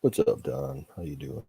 What's up, Don? How you doing?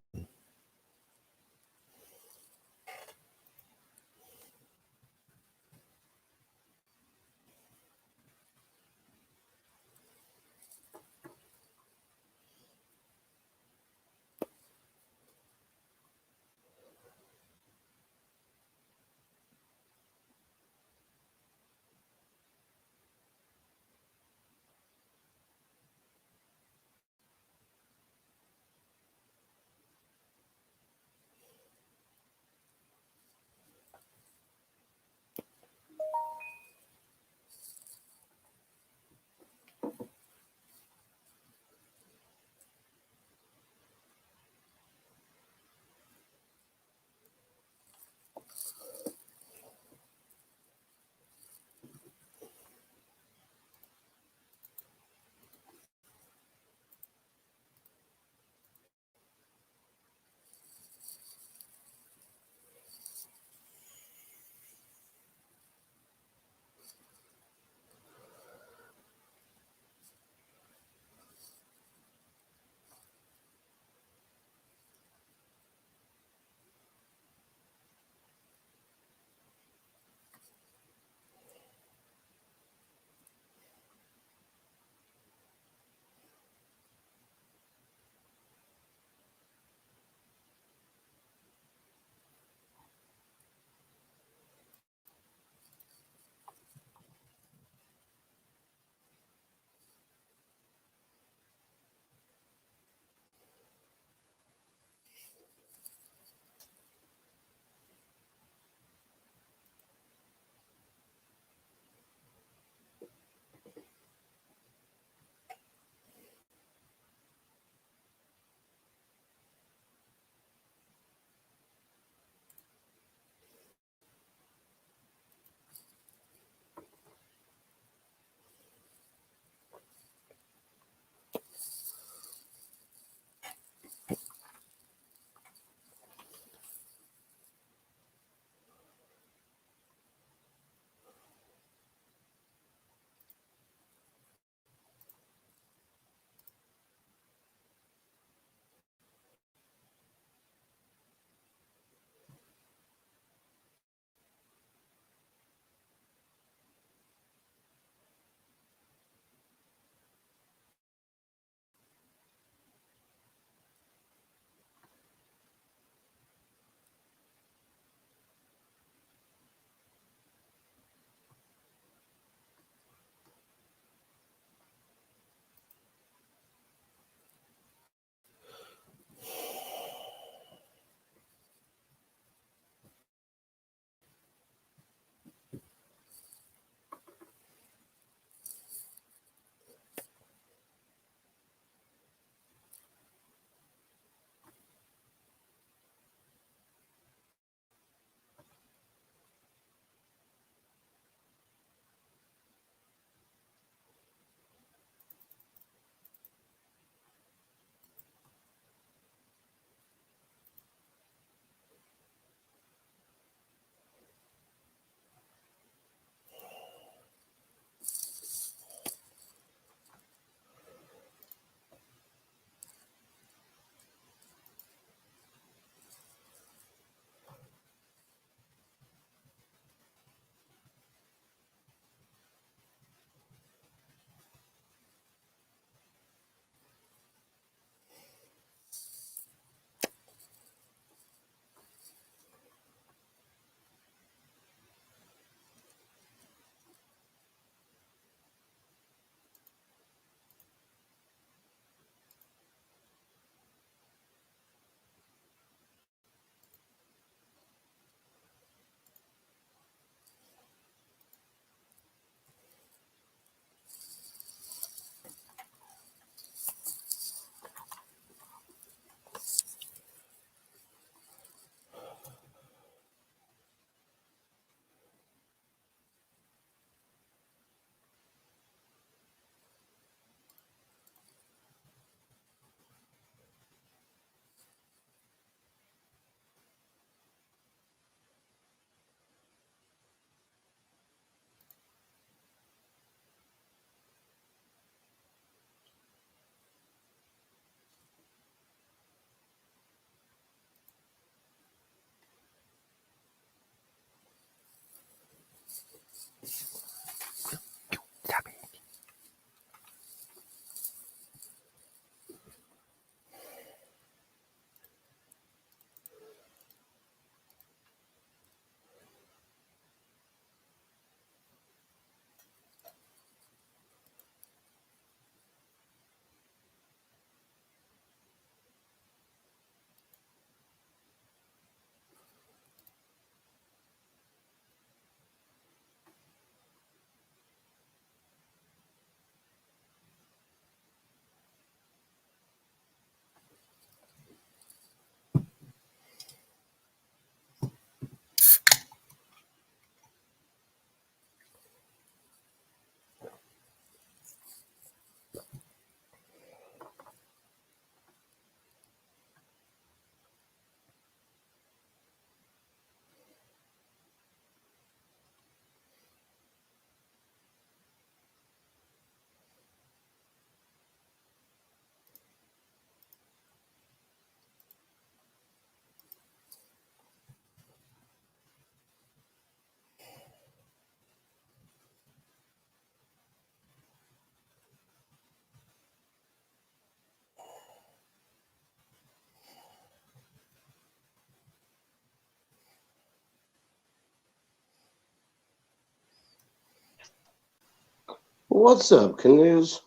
What's up, Canoes?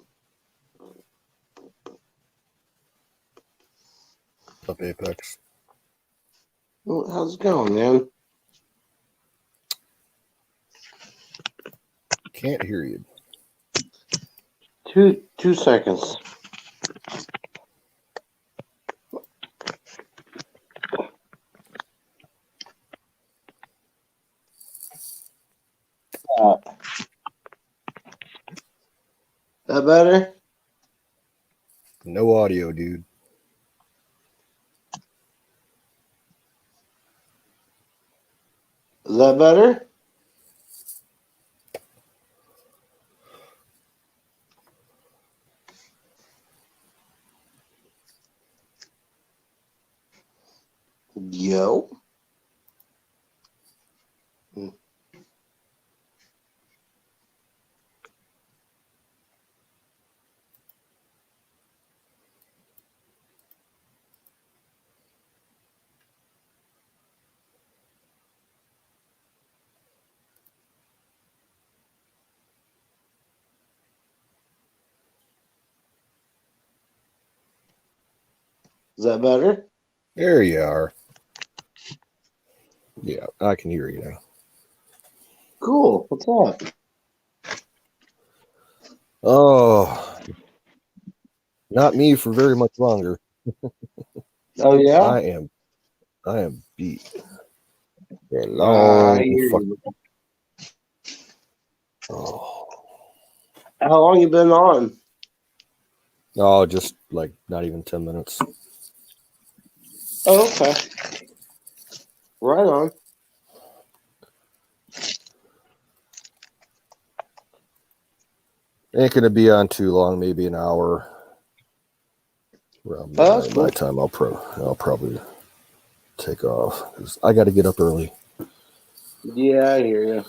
Up Apex. How's it going, man? Can't hear you. 2 seconds. That better? No audio, dude. Is that better? Yo. Is that better? There you are. Yeah, I can hear you now. Cool. What's up? Oh, not me for very much longer. Oh, yeah? I am beat. A I long hear fuck. you. Oh. How long you been on? Oh, just like not even 10 minutes. Oh, okay. Right on. Ain't gonna be on too long, maybe an hour. Around Oh, that's midnight cool. my time, I'll probably take off because I got to get up early. Yeah, I hear you.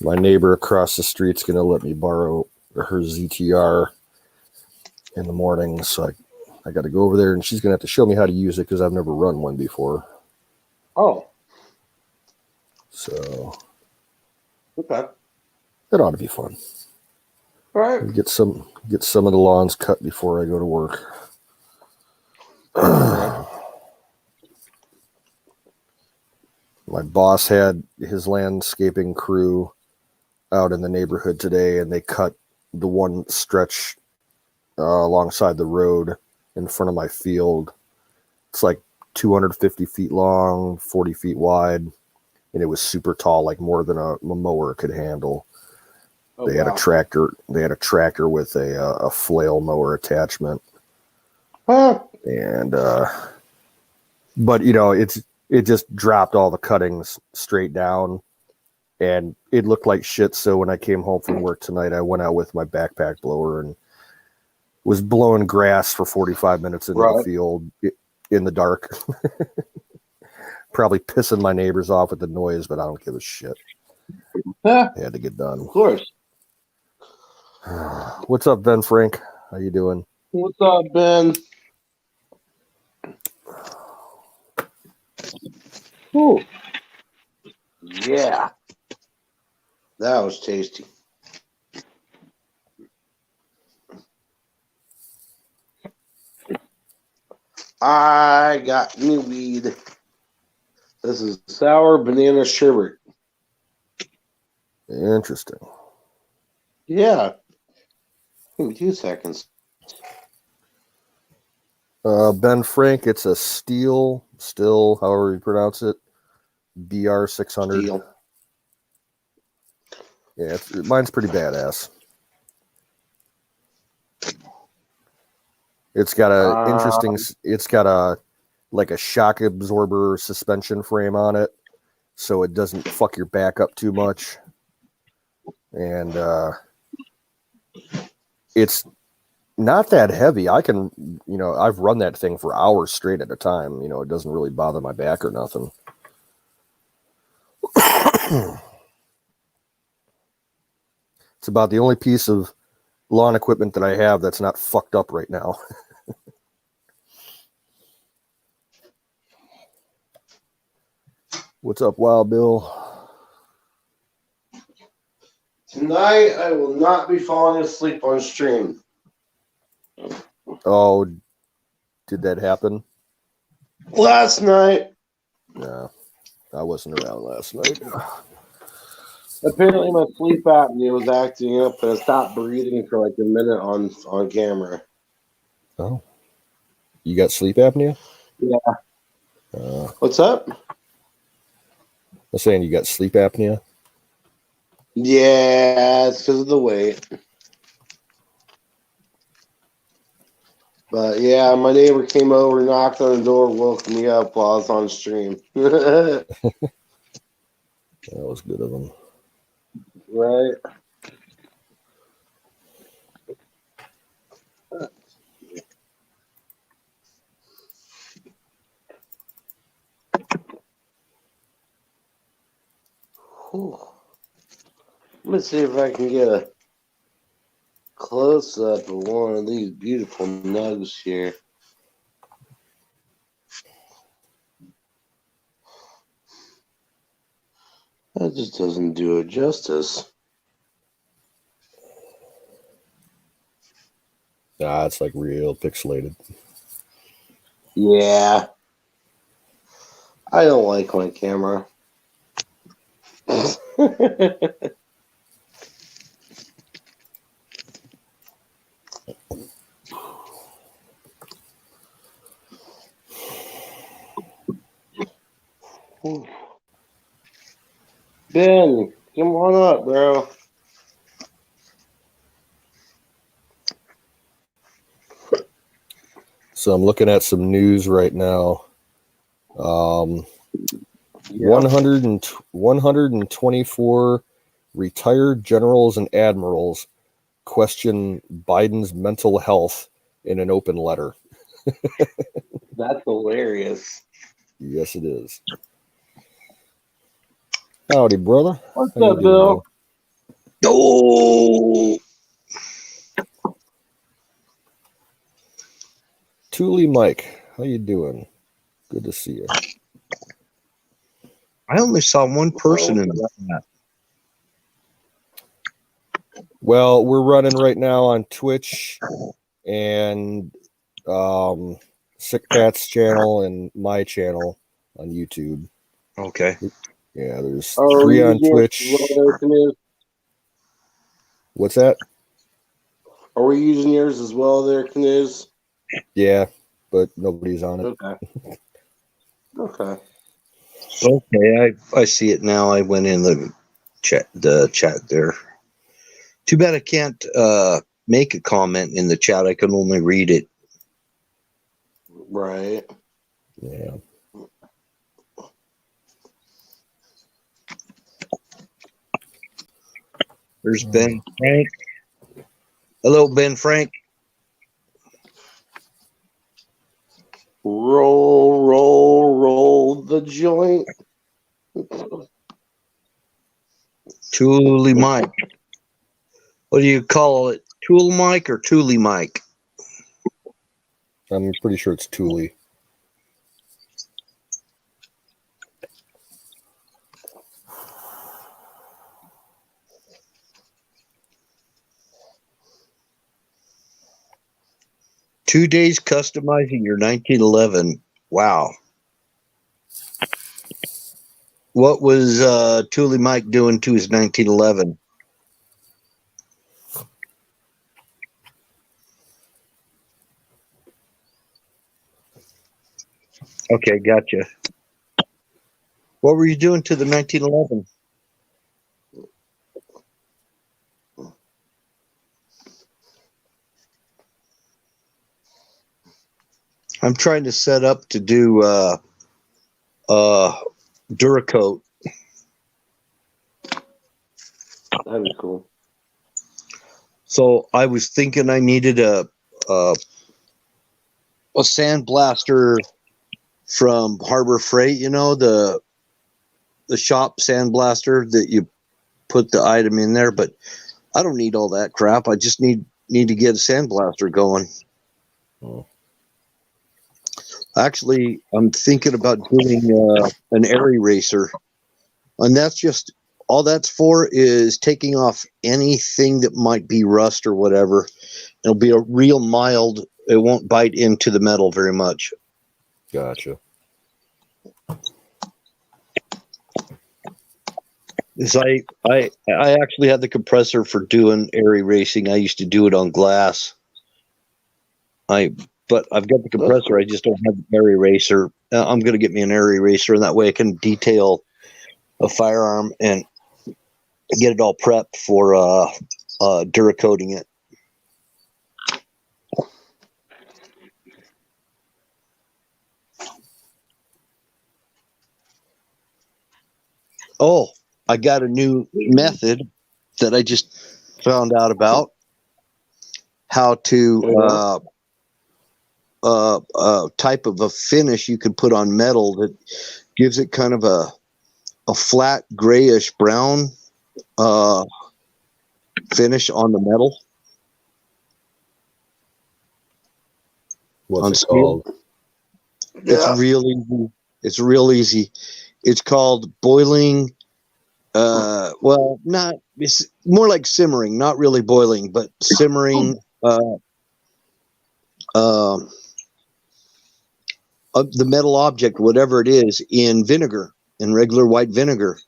My neighbor across the street's gonna let me borrow her ZTR in the morning, so I got to go over there, and she's gonna have to show me how to use it because I've never run one before. Oh, So okay. it ought to be fun. All right. Get some of the lawns cut before I go to work. My boss had his landscaping crew out in the neighborhood today, and they cut the one stretch alongside the road in front of my field. It's like 250 feet long, 40 feet wide, and it was super tall, like more than a mower could handle. Oh, They had a wow. tractor. They had a tractor with a flail mower attachment, Huh. and but it just dropped all the cuttings straight down, and it looked like shit. So when I came home from work tonight, I went out with my backpack blower and was blowing grass for 45 minutes into the Right. field in the dark. Probably pissing my neighbors off with the noise, but I don't give a shit. Huh. It had to get done. Of course. What's up, Ben Frank? How you doing? What's up, Ben? Ooh. Yeah. That was tasty. I got new weed. This is sour banana sherbet. Interesting. Yeah. Give me 2 seconds. Ben Frank, it's a still, however you pronounce it, BR 600. Deal. Yeah, mine's pretty badass. It's got like a shock absorber suspension frame on it, so it doesn't fuck your back up too much. And it's not that heavy. I've run that thing for hours straight at a time. It doesn't really bother my back or nothing. It's about the only piece of lawn equipment that I have that's not fucked up right now. What's up, Wild Bill? Tonight, I will not be falling asleep on stream. Oh, did that happen? Last night, Yeah, I wasn't around last night. apparently my sleep apnea was acting up, and I stopped breathing for like a minute on camera. Oh, you got sleep apnea? Yeah. Uh, What's up? I'm saying you got sleep apnea. Yeah, it's because of the weight. But yeah, my neighbor came over, knocked on the door, woke me up while I was on stream. That was good of him. Right. Whew. Let me see if I can get a close up of one of these beautiful nugs here. That just doesn't do it justice. Nah, it's like real pixelated. Yeah. I don't like my camera. Ben, come on up, bro. So I'm looking at some news right now. Yeah. 124 retired generals and admirals question Biden's mental health in an open letter. That's hilarious. Yes, it is. Howdy, brother. What's How you up, doing, Bill? man? Oh, Thule Mike, how you doing? Good to see you. I only saw one person in the chat. Well, we're running right now on Twitch and Sick Pat's channel and my channel on YouTube. Okay. Yeah, there's Are 3 we on using Twitch. yours as well there, Canoe? What's that? Are we using yours as well there, Canoes? Yeah, but nobody's on it. Okay. Okay. Okay, I see it now. I went in the chat there. Too bad I can't make a comment in the chat. I can only read it. Right. Yeah. There's Ben Frank. Hello, Ben Frank. Roll, roll, roll the joint. Thule Mike. What do you call it? Tool Mike or Thule Mike? I'm pretty sure it's Thule. Two days customizing your 1911. Wow. What was Thule Mike doing to his 1911? Okay, gotcha. What were you doing to the 1911? I'm trying to set up to do Duracoat. That'd be cool. So I was thinking I needed a sandblaster from Harbor Freight, you know, the shop sandblaster that you put the item in there, but I don't need all that crap. I just need to get a sandblaster going. Oh. Actually, I'm thinking about doing an air eraser, and that's just all that's for is taking off anything that might be rust or whatever. It'll be a real mild. It won't bite into the metal very much. Gotcha. I actually had the compressor for doing airy racing. I used to do it on glass. But I've got the compressor. I just don't have the air eraser. I'm going to get me an air eraser, and that way I can detail a firearm and get it all prepped for Duracoating it. Oh, I got a new method that I just found out about. How to type of a finish you can put on metal that gives it kind of a flat grayish brown finish on the metal. What's it called? It's real easy. It's real easy. It's called boiling. Well, not. It's more like simmering, not really boiling, but simmering. The metal object, whatever it is, in vinegar, in regular white vinegar.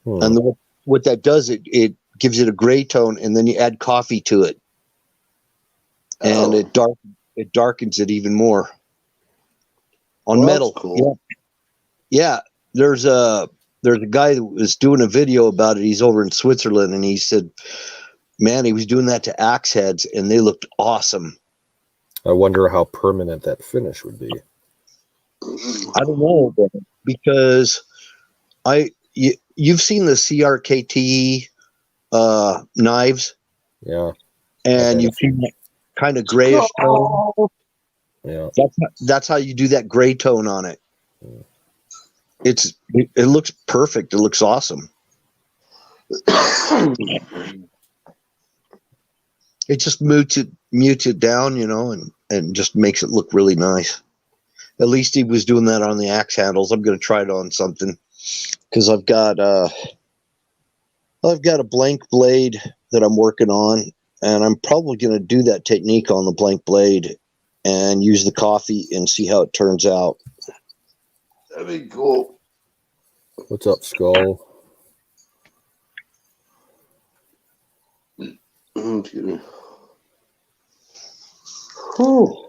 And what that does, it gives it a gray tone, and then you add coffee to it, and it darkens it even more on metal. Cool. Yeah. There's a guy that was doing a video about it. He's over in Switzerland, and he said, man, he was doing that to axe heads, and they looked awesome. I wonder how permanent that finish would be. I don't know, because you've seen the CRKT knives, yeah, and you've seen that kind of grayish tone. Yeah, that's how you do that gray tone on it. It looks perfect. It looks awesome. It just mutes it down, and just makes it look really nice. At least he was doing that on the axe handles. I'm going to try it on something, because I've got a blank blade that I'm working on, and I'm probably going to do that technique on the blank blade and use the coffee and see how it turns out. That'd be cool. What's up, Skull? Excuse me. Whew.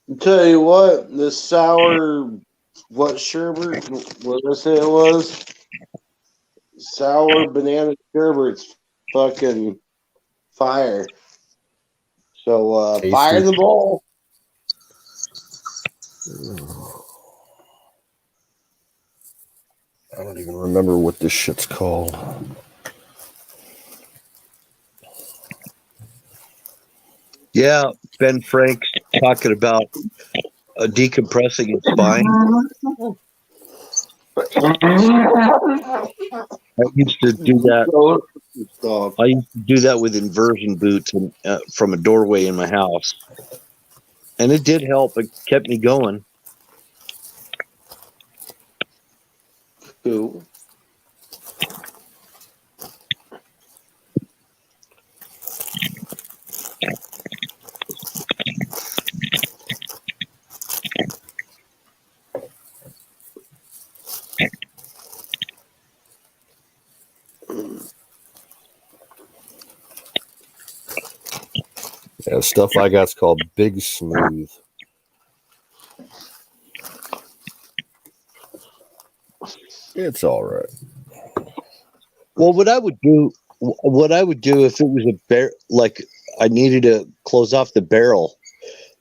I'll tell you what, this sour, what sherbet, what did I say it was? Sour banana sherbet's fucking fire. So, fire in the bowl. I don't even remember what this shit's called. Yeah, Ben Frank's talking about decompressing his spine. I used to do that. I used to do that with inversion boots from a doorway in my house, and it did help. It kept me going. Cool. Yeah, stuff I got's called Big Smooth. It's all right. Well, what I would do if it was like I needed to close off the barrel,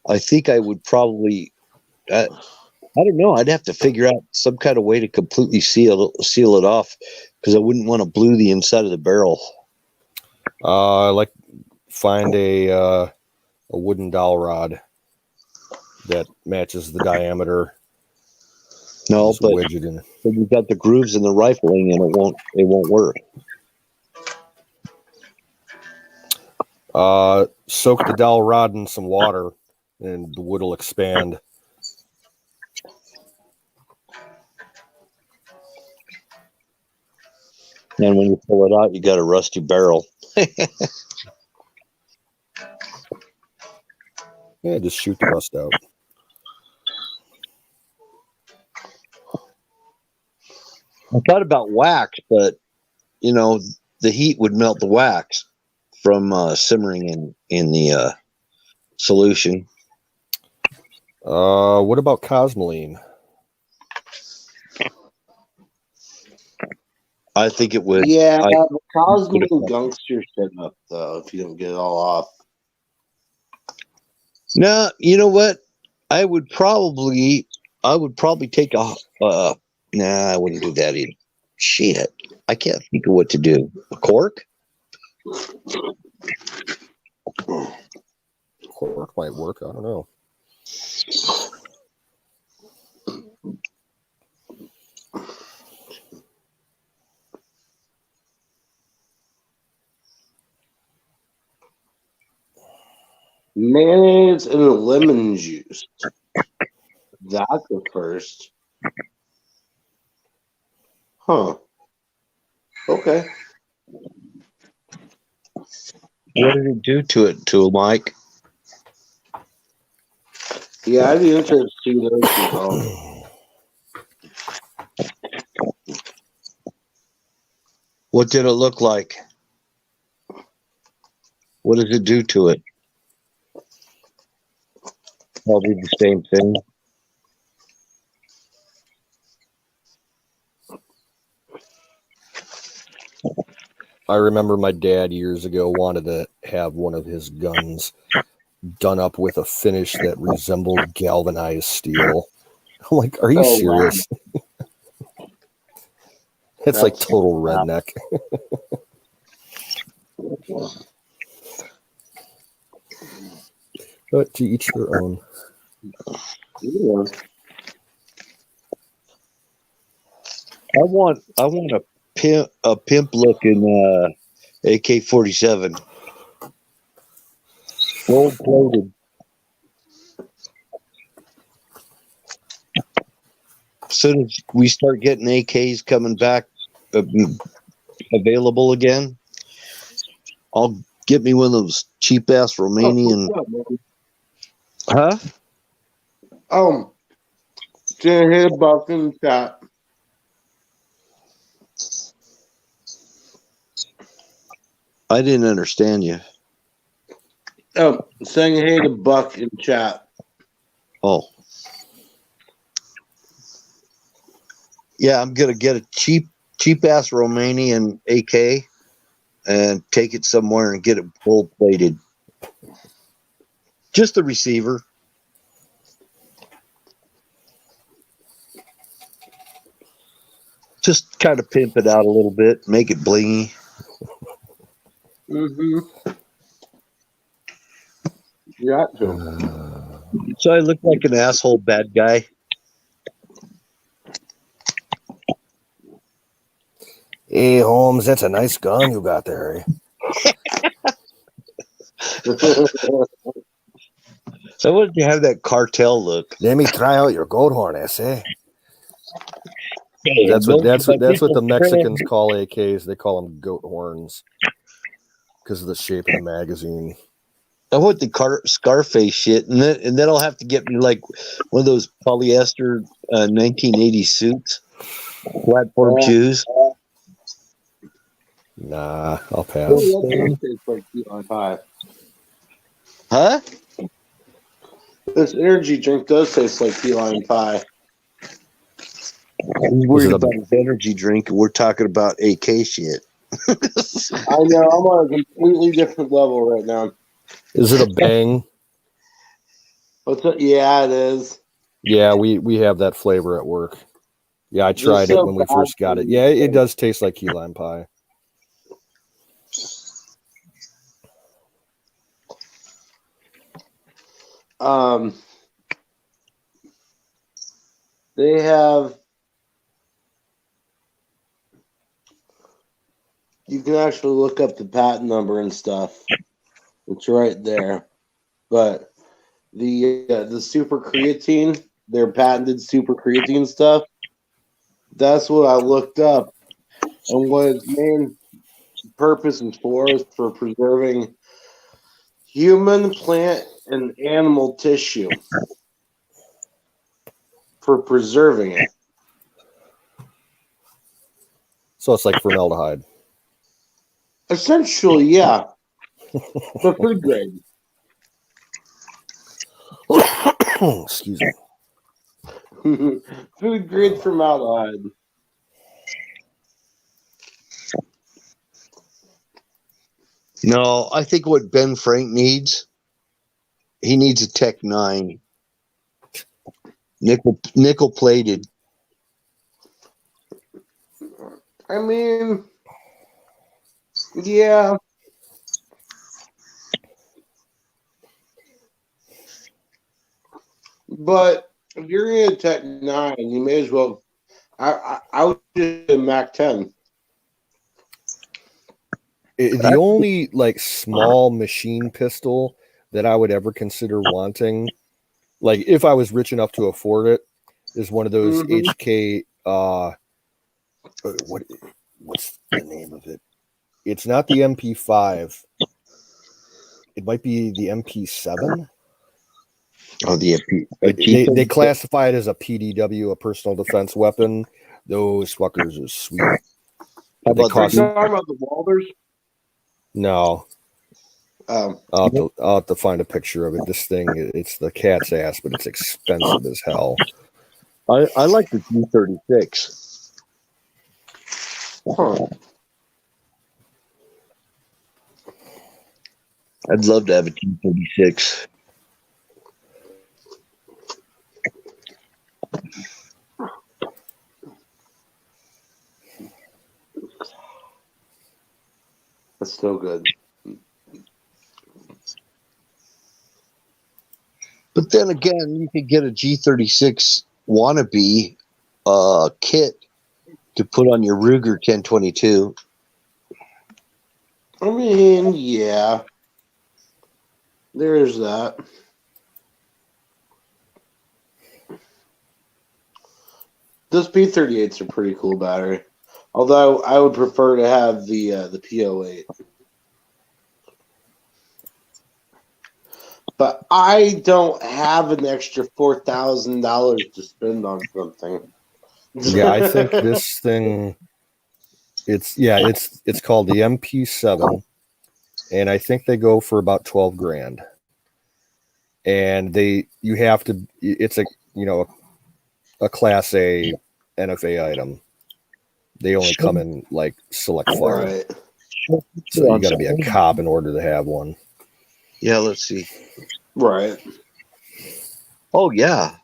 I think I would probably, I don't know. I'd have to figure out some kind of way to completely seal it off, because I wouldn't want to blue the inside of the barrel. Find a wooden dowel rod that matches the diameter. No, but wedge it in. You've got the grooves in the rifling, and it won't work. Soak the dowel rod in some water, and the wood will expand. And when you pull it out, you got a rusty barrel. Yeah, just shoot the rust out. I thought about wax, but you know, the heat would melt the wax from simmering in the solution. What about Cosmoline? I think it would. Yeah, I, the Cosmo gunks your shit up though if you don't get it all off. no, you know what? I would probably take a. Nah, I wouldn't do that either. Shit, I can't think of what to do. A cork? Cork might work. I don't know. Mayonnaise and lemon juice. That's the first. Huh. Okay. What did it do to Mike? Yeah, I'd be interested to see those results. What did it look like? What does it do to it? Probably the same thing. I remember my dad years ago wanted to have one of his guns done up with a finish that resembled galvanized steel. I'm like, are you serious? Wow. It's like total redneck. But to each their own. Yeah. I want a pimp looking AK-47, gold plated. As soon as we start getting AKs coming back available again, I'll get me one of those cheap ass Romanian. Huh? Didn't hit a buck in the chat. I didn't understand you. Saying hey to Buck in chat. Oh. Yeah, I'm gonna get a cheap ass Romanian AK and take it somewhere and get it gold plated. Just the receiver. Just kind of pimp it out a little bit, make it blingy. Mm-hmm. Yeah. So I look like an asshole bad guy. Hey, Holmes, that's a nice gun you got there. So why did you have that cartel look? Let me try out your goat horn, eh? Hey, That's what the this Mexicans call AKs. They call them goat horns because of the shape of the magazine. I want the Scarface shit, and then I'll have to get me like one of those polyester 1980 suits, platform shoes. Nah, I'll pass. That tastes like key lime pie. Huh? This energy drink does taste like key lime pie. He's worried about his energy drink, and we're talking about AK shit. I know, I'm on a completely different level right now. Is it a Bang? Yeah, it is. Yeah, we have that flavor at work. Yeah, I tried it when we first got it. Yeah, it does taste like key lime pie. They have. You can actually look up the patent number and stuff. It's right there. But the super creatine, their patented super creatine stuff, that's what I looked up. And what its main purpose is for preserving human, plant, and animal tissue. For preserving it. So it's like formaldehyde. Essentially, yeah. For food grade. Excuse me. Food grade formaldehyde. No, I think what Ben Frank needs, he needs a Tech 9. Nickel plated. I mean, yeah. But if you're going to Tech 9, you may as well. I would just do Mac 10. The only like small machine pistol that I would ever consider wanting, like if I was rich enough to afford it, is one of those HK. What's the name of it? It's not the MP5. It might be the MP7. Oh, the They classify it as a PDW, a personal defense weapon. Those fuckers are sweet. How about Are you talking about the Walders? No. Oh. I'll have to find a picture of it. This thing, it's the cat's ass, but it's expensive as hell. I like the G36. Huh. I'd love to have a G36. That's still good. But then again, you could get a G36 wannabe kit to put on your Ruger 1022. I mean, yeah. There's that. Those P38s are pretty cool battery. Although I would prefer to have the P08. But I don't have an extra $4,000 to spend on something. Yeah, I think this thing, it's called the MP7, and I think they go for about 12 grand. And it's a class A NFA item. They only come in like select fire. Right. So you got to be a cop in order to have one. Yeah, let's see. Right. Oh, yeah.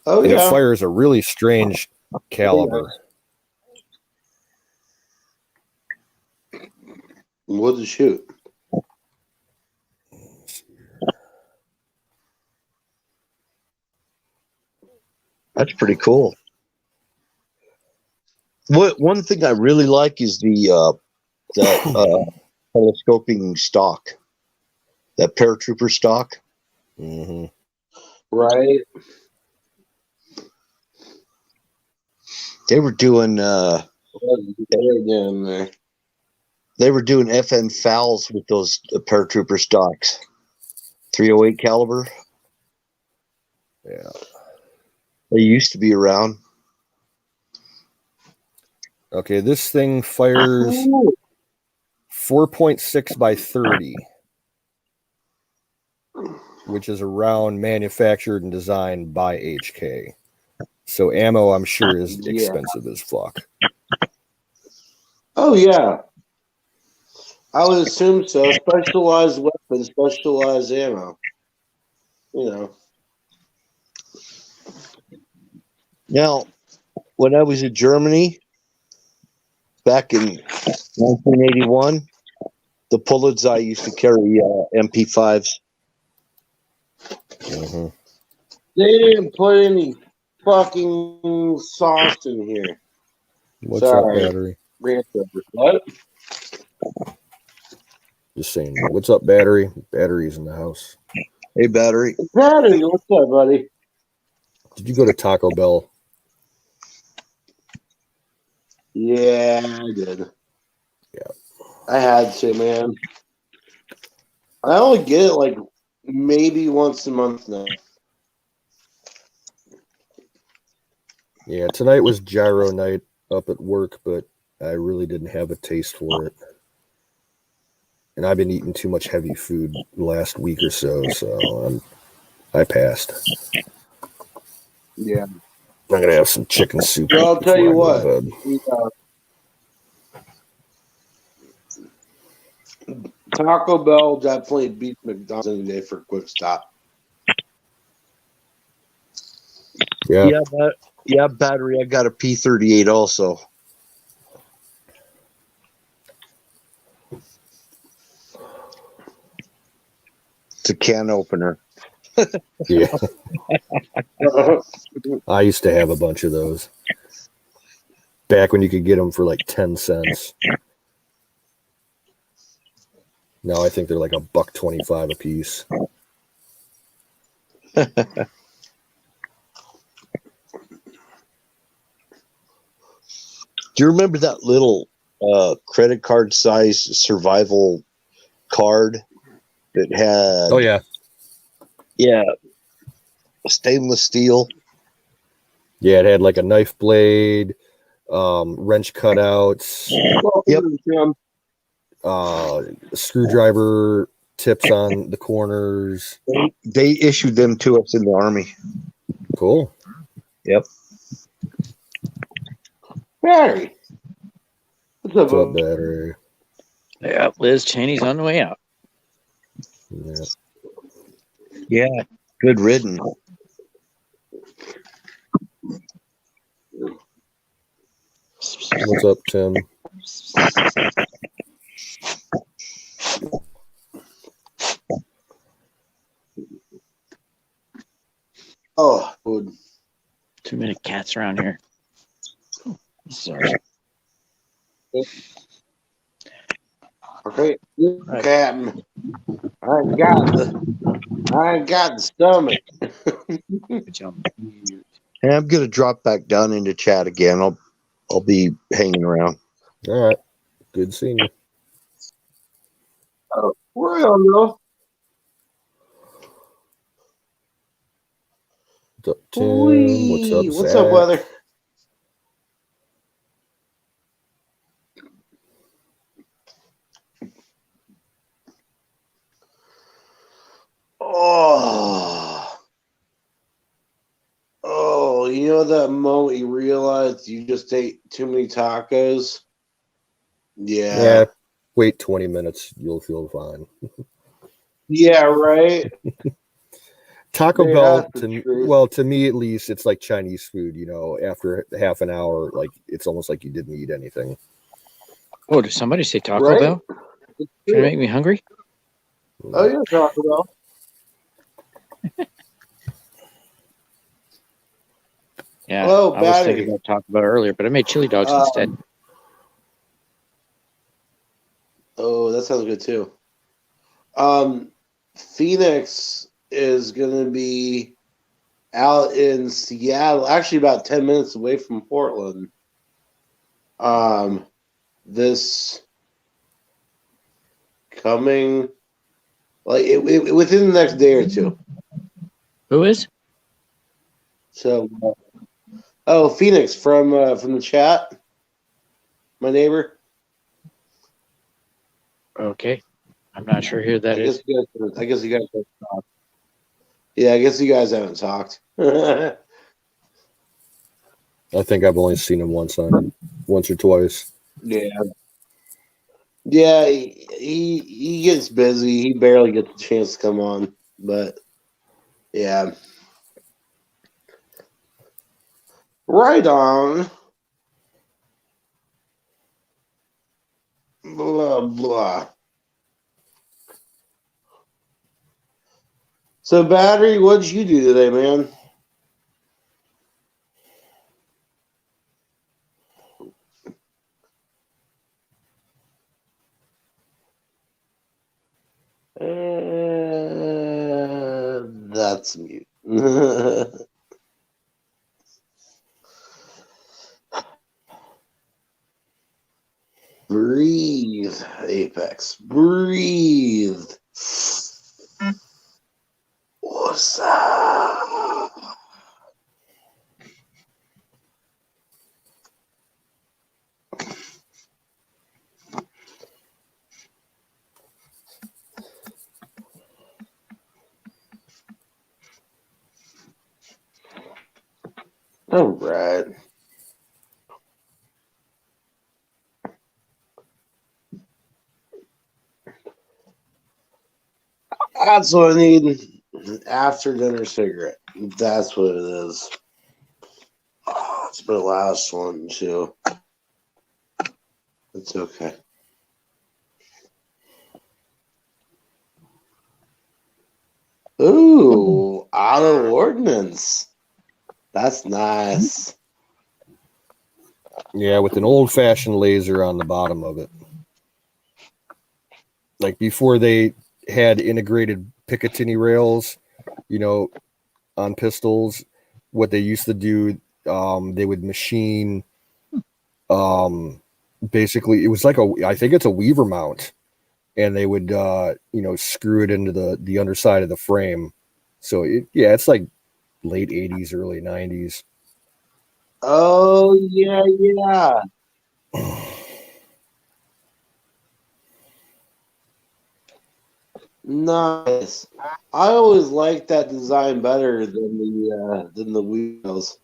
Oh, And yeah. it fires a really strange caliber. What does it shoot? That's pretty cool. One thing I really like is the telescoping stock, that paratrooper stock. Mm-hmm. Right. They were doing they were doing FN fouls with those paratrooper stocks. 308 caliber. Yeah. They used to be around. Okay, this thing fires 4.6 by 30, which is a round manufactured and designed by HK. So ammo, I'm sure, is expensive as fuck. Oh, yeah. I would assume so. Specialized weapons, specialized ammo. You know. Now, when I was in Germany back in 1981, the Polizei used to carry MP5s. Mm-hmm. They didn't put any fucking sauce in here. What's up, battery? What? Just saying. What's up, battery? Battery's in the house. Hey, battery. Battery, what's up, buddy? Did you go to Taco Bell? Yeah, I did. Yeah. I had to, man. I only get it like maybe once a month now. Yeah, tonight was gyro night up at work, but I really didn't have a taste for it. And I've been eating too much heavy food the last week or so I passed. Yeah. I'm gonna have some chicken soup Well, I'll tell before you I go to what. bed. Taco Bell definitely beats McDonald's any day for a quick stop. Yeah. Battery. I got a P38 also. It's a can opener. Yeah. I used to have a bunch of those back when you could get them for like 10 cents. Now I think they're like $1.25 a piece. Do you remember that little credit card size survival card that had? Oh yeah. Yeah, stainless steel. Yeah, it had like a knife blade, wrench cutouts, Yep. screwdriver tips on the corners. They issued them to us in the Army. Cool. Yep. Barry. What's up, What's up, battery? Yeah, Liz Cheney's on the way out. Yeah. Yeah. Good riddance. What's up, Tim? Oh, food. Too many cats around here. Oh, sorry. Okay, Captain. I ain't got the stomach. Good job. And I'm gonna drop back down into chat again. I'll be hanging around. All right. Good seeing you. Well, no. What's up, Tim? What's up, What's Zach? up, weather? Oh, you know that moment you realize you just ate too many tacos? Yeah. Wait 20 minutes. You'll feel fine. Yeah, right. Taco Man, Bell, that's the truth. to me at least, it's like Chinese food. You know, after half an hour, like it's almost like you didn't eat anything. Oh, did somebody say Taco Right? Bell? Trying to make me hungry? Oh, yeah, Taco Bell. Yeah, Hello, I was thinking battery. about Taco Bell earlier, but I made chili dogs instead. Oh, that sounds good too. Phoenix is going to be out in Seattle, actually about 10 minutes away from Portland. This coming, like within the next day or two. Who is? So, Phoenix from the chat, my neighbor. Okay. I'm not sure who that is. I guess you guys haven't talked. Yeah, I guess you guys haven't talked. I think I've only seen him once or twice. Yeah. Yeah, he gets busy. He barely gets a chance to come on, but yeah. Right on. Blah blah. So, battery, what did you do today, man? That's mute. Apex. Breathe. What's up? All right. That's what I need. After dinner cigarette. That's what it is. Oh, it's my last one too. It's okay. Ooh, out of ordnance. That's nice. Yeah, with an old-fashioned laser on the bottom of it. Like before they had integrated Picatinny rails, on pistols, what they used to do, they would machine, basically, it was like I think it's a Weaver mount, and they would, screw it into the underside of the frame. So it's like late 80s, early 90s. Oh, yeah. Nice. I always liked that design better than the wheels.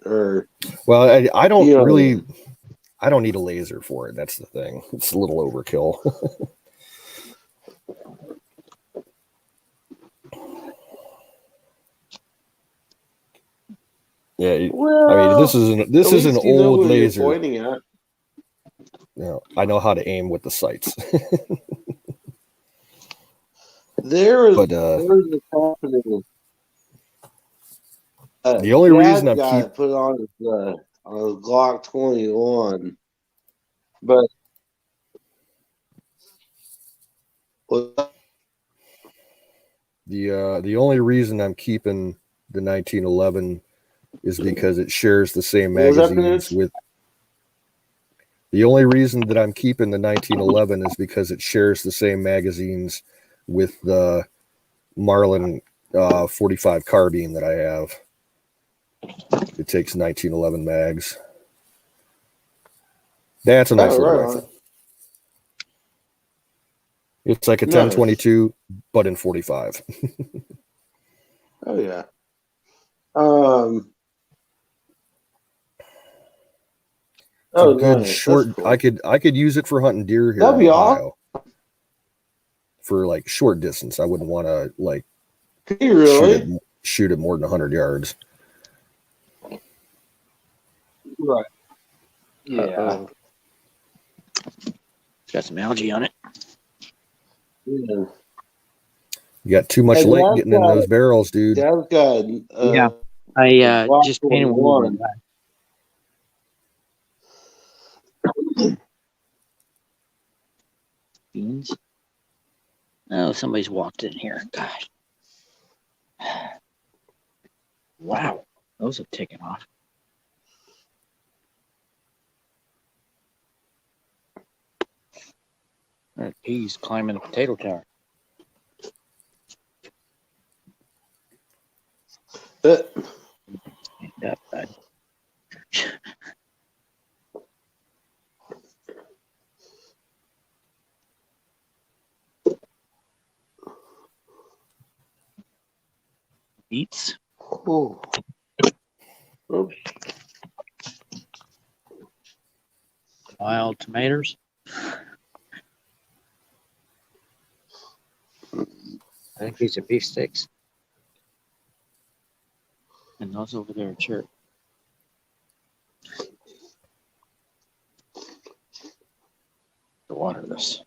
Well, I don't Yeah. really, I don't need a laser for it. That's the thing. It's a little overkill. Yeah, Well, I mean, this is an old what laser. you're pointing at. I know how to aim with the sights. There is But a company. the only reason I'm got put on his Glock 21, but the only reason I'm keeping the 1911 is because it shares the same what was that, magazines Mitch? with. The only reason that I'm keeping the 1911 is because it shares the same magazines with the Marlin 45 carbine that I have. It takes 1911 mags. That's a nice little Right rifle. on. It's like a Nice. 1022, but in 45. Oh yeah. A good nice. short. That's cool. I could use it for hunting deer here That'd in be Ohio. For like short distance, I wouldn't want to like Could you really? shoot it more than 100 yards. Right. Yeah. It's got some algae on it. Yeah. You got too much Hey, light Dad's getting in those barrels, dude. Dad's got Yeah. I Glock just painted 21. one. Beans. Oh, somebody's walked in here. Gosh. Wow. Those have taken off. Peas climbing the potato tower. Stand up, bud. Beets. Oh. Oops. Wild tomatoes. A piece of beef sticks. And those over there are cherry. To water this.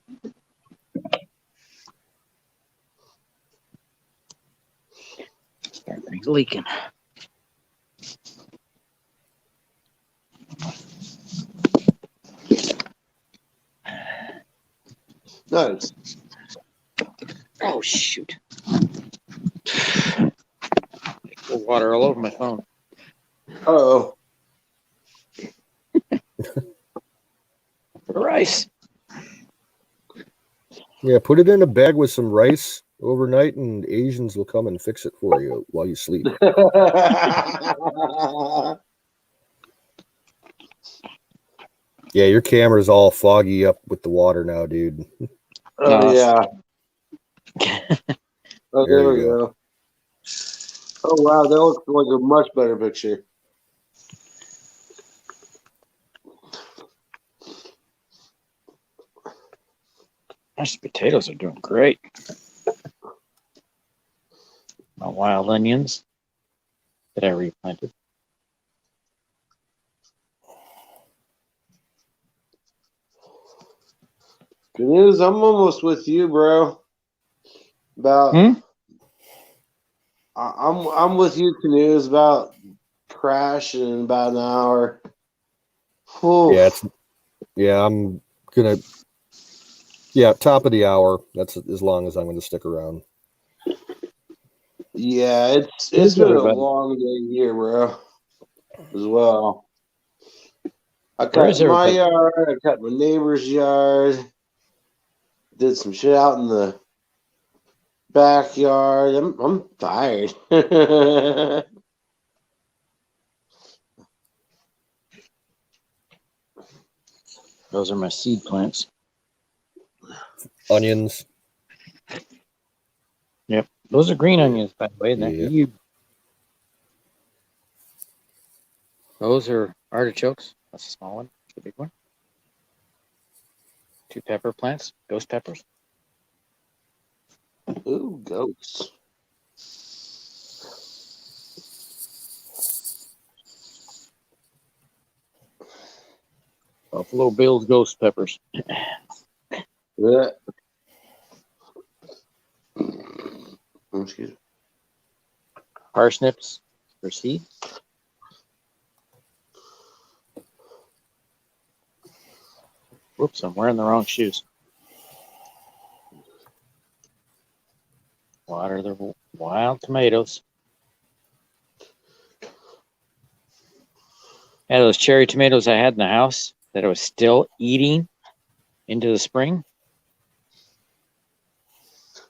Everything's leaking. Nice. Oh shoot. Pour water all over my phone. Uh-oh. For rice. Yeah, put it in a bag with some rice overnight, and Asians will come and fix it for you while you sleep. Yeah, your camera's all foggy up with the water now, dude. Oh, yeah. Oh, There there you we go. Oh, wow. That looks like a much better picture. Mashed potatoes are doing great. My wild onions that I replanted. Good news. I'm almost with you, bro. About I'm with you, Canoes. About crash in about an hour. Oof. Yeah, I'm gonna. Yeah, top of the hour. That's as long as I'm going to stick around. Yeah, it's Here's been a everybody. long day here, bro. As well. I Where's cut my everybody? yard. I cut my neighbor's yard. Did some shit out in the backyard. I'm tired. Those are my seed plants. Onions. Yep. Those are green onions, by the way. Yeah. Those are artichokes. That's a small one. The big one. 2 pepper plants. Ghost peppers. Ooh, ghosts. Buffalo Bill's ghost peppers. Yeah. Excuse me. Parsnips for seed. Whoops, I'm wearing the wrong shoes. Water the wild tomatoes. Yeah, those cherry tomatoes I had in the house that I was still eating into the spring.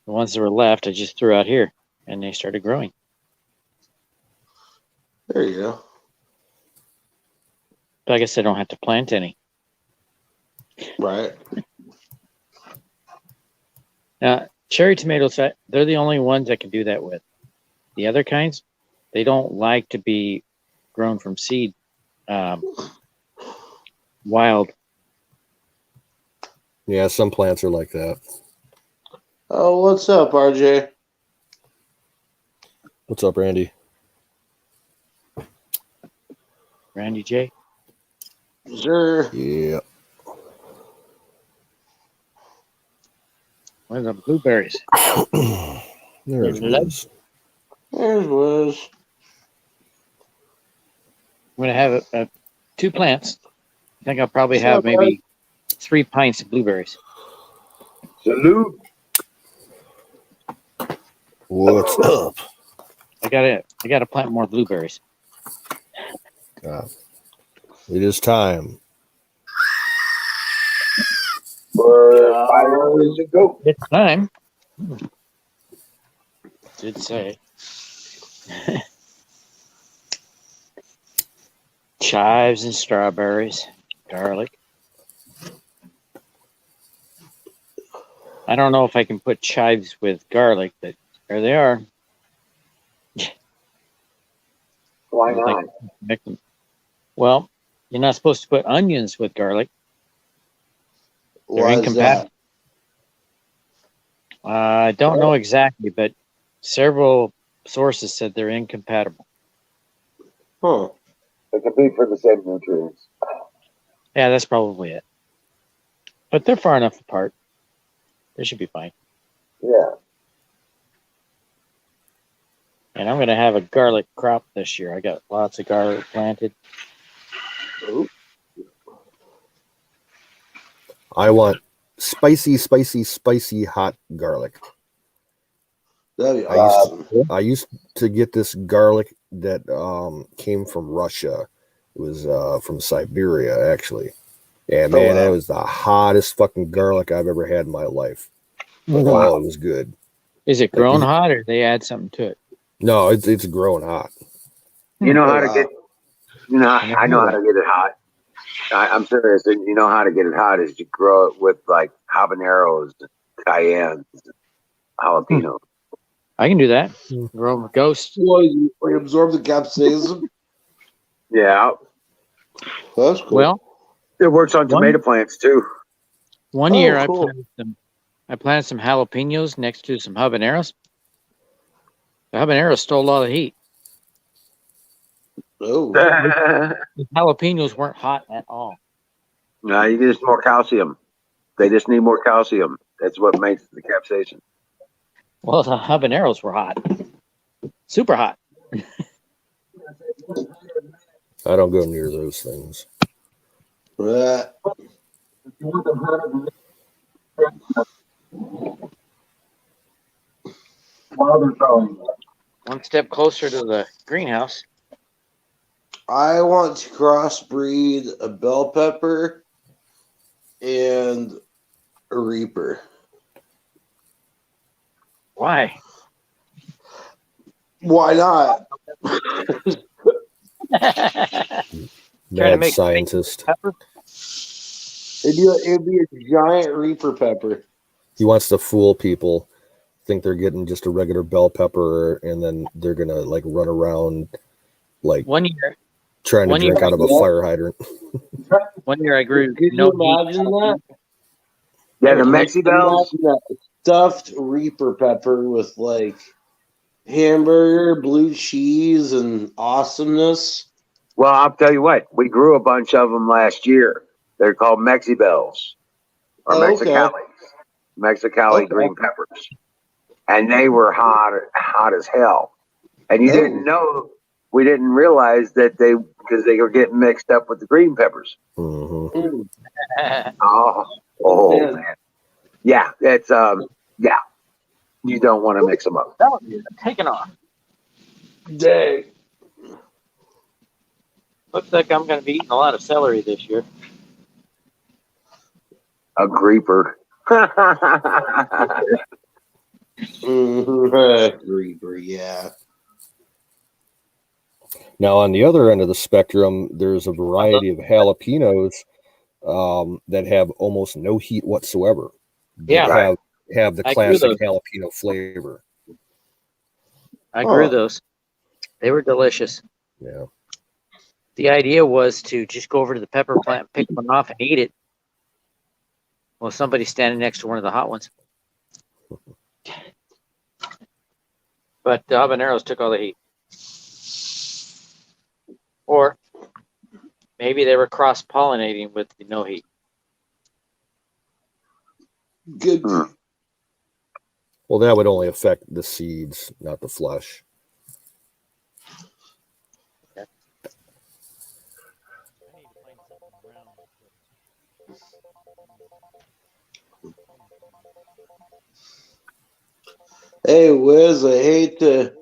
The ones that were left, I just threw out here, and they started growing. There you go. But I guess I don't have to plant any. Right. Now, cherry tomatoes, they're the only ones I can do that with. The other kinds, they don't like to be grown from seed wild. Yeah, some plants are like that. Oh, what's up, RJ? What's up, Randy? Randy J. Sure. Yeah. Where's the blueberries? There's Liz. There's Liz. I'm going to have 2 plants. I think I'll probably What's have up, maybe 3 pints of blueberries. Salute. What's up? I gotta plant more blueberries. It is time. It's time. Did say. Chives and strawberries, garlic. I don't know if I can put chives with garlic, but there they are. Why not? Make them. Well, you're not supposed to put onions with garlic. They're Why is incompatible. I don't know exactly, but several sources said they're incompatible. that? Huh. They compete for the same nutrients. Yeah, that's probably it. But they're far enough apart. They should be fine. Yeah. And I'm going to have a garlic crop this year. I got lots of garlic planted. Ooh. I want spicy, spicy, spicy hot garlic. That'd be awesome. I used to get this garlic that came from Russia. It was from Siberia, actually. Yeah, man, wow. that was the hottest fucking garlic I've ever had in my life. Oh, it was good. Is it grown hot, or they add something to it? No, it's growing hot. You know how to Wow. get. You know, I know how to get it hot. I'm serious. And you know how to get it hot is you grow it with like habaneros, cayennes, jalapenos. I can do that. Grow 'em with ghost. Well, you absorb the capsaicin. Yeah, That's cool. Well, it works on tomato plants too. one Oh, year cool. I planted some jalapenos next to some habaneros. The habaneros stole a lot of heat. Oh, The jalapenos weren't hot at all. No, you get just more calcium. They just need more calcium. That's what makes the capsaicin. Well, the habaneros were hot. Super hot. I don't go near those things. One step closer to the greenhouse. I want to crossbreed a bell pepper and a reaper. Why? Why not? Trying to Mad make scientist. pepper? It'd be a giant reaper pepper. He wants to fool people, think they're getting just a regular bell pepper, and then they're gonna like run around like One year, trying to one drink year- out of a fire hydrant. one year I grew Could no you heat. imagine that? Yeah, the Mexi bells. Imagine that stuffed reaper pepper with like hamburger, blue cheese, and awesomeness. Well, I'll tell you what. We grew a bunch of them last year. They're called Mexi bells or Oh, okay. Mexicali Okay. green peppers, and they were hot as hell. And you didn't know. We didn't realize that because they were getting mixed up with the green peppers. Mm-hmm. Oh man. Yeah, it's yeah. You don't want to mix them up. That was taken off. Dang. Looks like I'm going to be eating a lot of celery this year. A creeper. Reaper, yeah. Now, on the other end of the spectrum, there's a variety of jalapenos that have almost no heat whatsoever. Yeah. That have the I grew classic those. jalapeno flavor. I grew those. They were delicious. Yeah. The idea was to just go over to the pepper plant, pick one off, and eat it. Well, somebody's standing next to one of the hot ones. But the habaneros took all the heat. Or maybe they were cross-pollinating with the no heat. Good. Well, that would only affect the seeds, not the flesh. Hey, Wiz, I hate to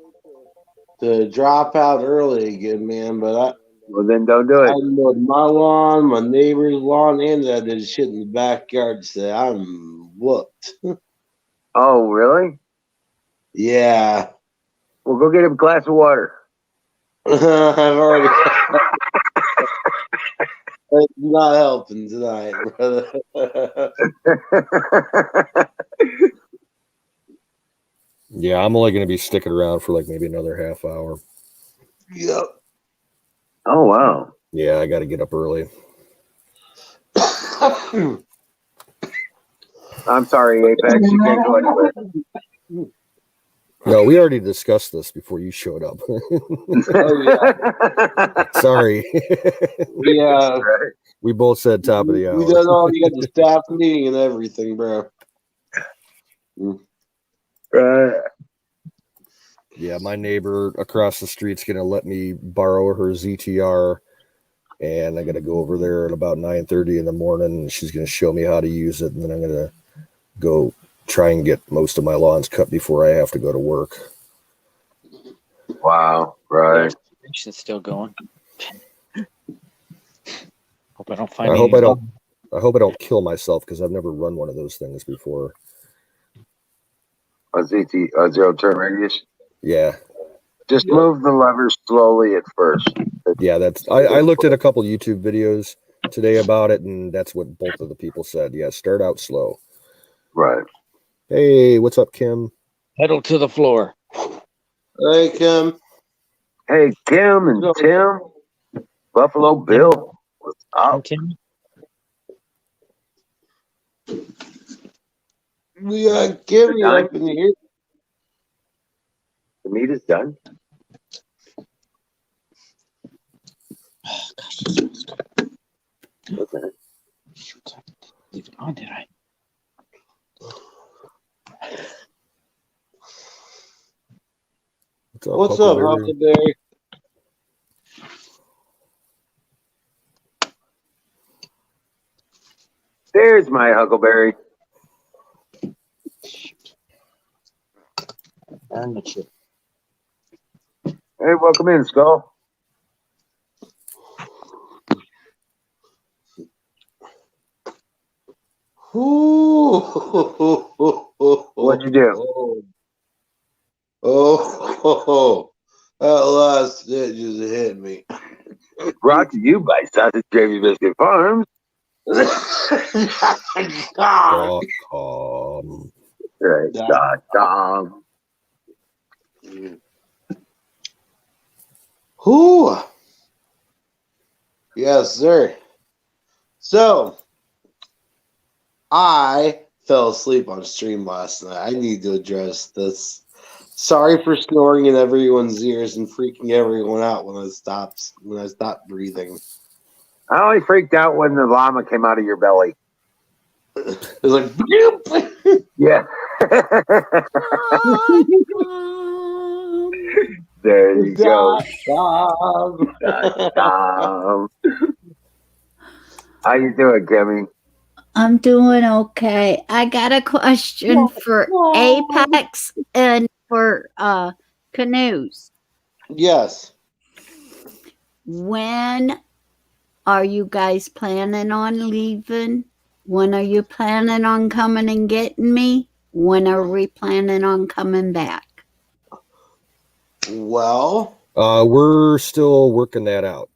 drop out early again, man, but Well, then don't do I it. mowed my lawn, my neighbor's lawn, and I did shit in the backyard today. I'm whooped. Oh, really? Yeah. Well, go get him a glass of water. I've already. It's not helping tonight, brother. Yeah, I'm only going to be sticking around for like maybe another half hour. Yep. Oh, wow. Yeah, I got to get up early. I'm sorry, Apex. You can't go anywhere. No, we already discussed this before you showed up. Oh, yeah. Sorry. Yeah. We both said top of the hour. We done all. You got the staff meeting and everything, bro. Yeah, my neighbor across the street's going to let me borrow her ZTR, and I got to go over there at about 9:30 in the morning, and she's going to show me how to use it, and then I'm going to go try and get most of my lawns cut before I have to go to work. Wow, right. It's still going. Hope I don't find. I hope I don't kill myself because I've never run one of those things before. A ZT, a zero turn radius. Yeah. Just move the lever slowly at first. Yeah, I looked at a couple YouTube videos today about it, and that's what both of the people said. Yeah, start out slow. Right. Hey, what's up, Kim? Pedal to the floor. Hey, Kim. Hey, Kim and Tim, Buffalo Bill, what's up? Tim? We got Kimmy up in here. The meat is done. Okay. Leave it on, did I? What's up, Huckleberry? There's my Huckleberry. And the chip. Hey, welcome in, Skull. What'd you do? Oh, that last hit just hit me. Brought to you by Sausage Gravy Biscuit Farms. Right.com. Whoo. Yes, sir. So, I fell asleep on stream last night. I need to address this. Sorry for snoring in everyone's ears and freaking everyone out when I stopped breathing. I only freaked out when the llama came out of your belly. It was like, bloop. Yeah. There you go. How you doing, Kimmy? I'm doing okay. I got a question for Apex and for canoes. Yes. When are you guys planning on leaving? When are you planning on coming and getting me? When are we planning on coming back? Well, we're still working that out.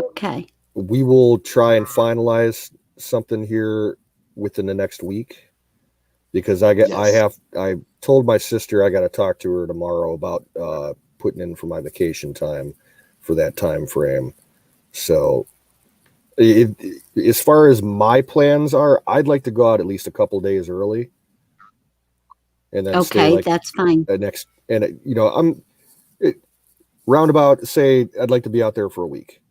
Okay. We will try and finalize something here within the next week, because I told my sister I got to talk to her tomorrow about putting in for my vacation time for that time frame. So as far as my plans are, I'd like to go out at least a couple days early, and then stay like that's fine. the next. And roundabout, say I'd like to be out there for a week,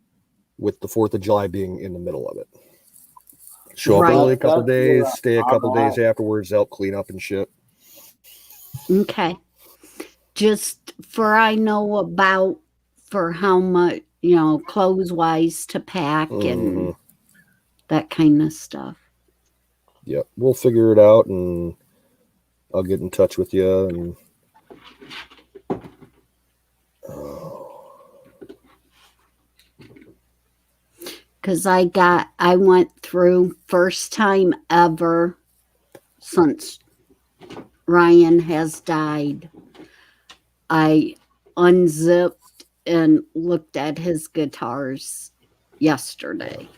with the 4th of July being in the middle of it. Show up early a couple days, stay a couple days afterwards, help clean up and shit. Okay. Just for I know about for how much, clothes wise to pack and that kind of stuff. Yep, we'll figure it out, and I'll get in touch with you. And because I went through first time ever since Ryan has died. I unzipped and looked at his guitars yesterday.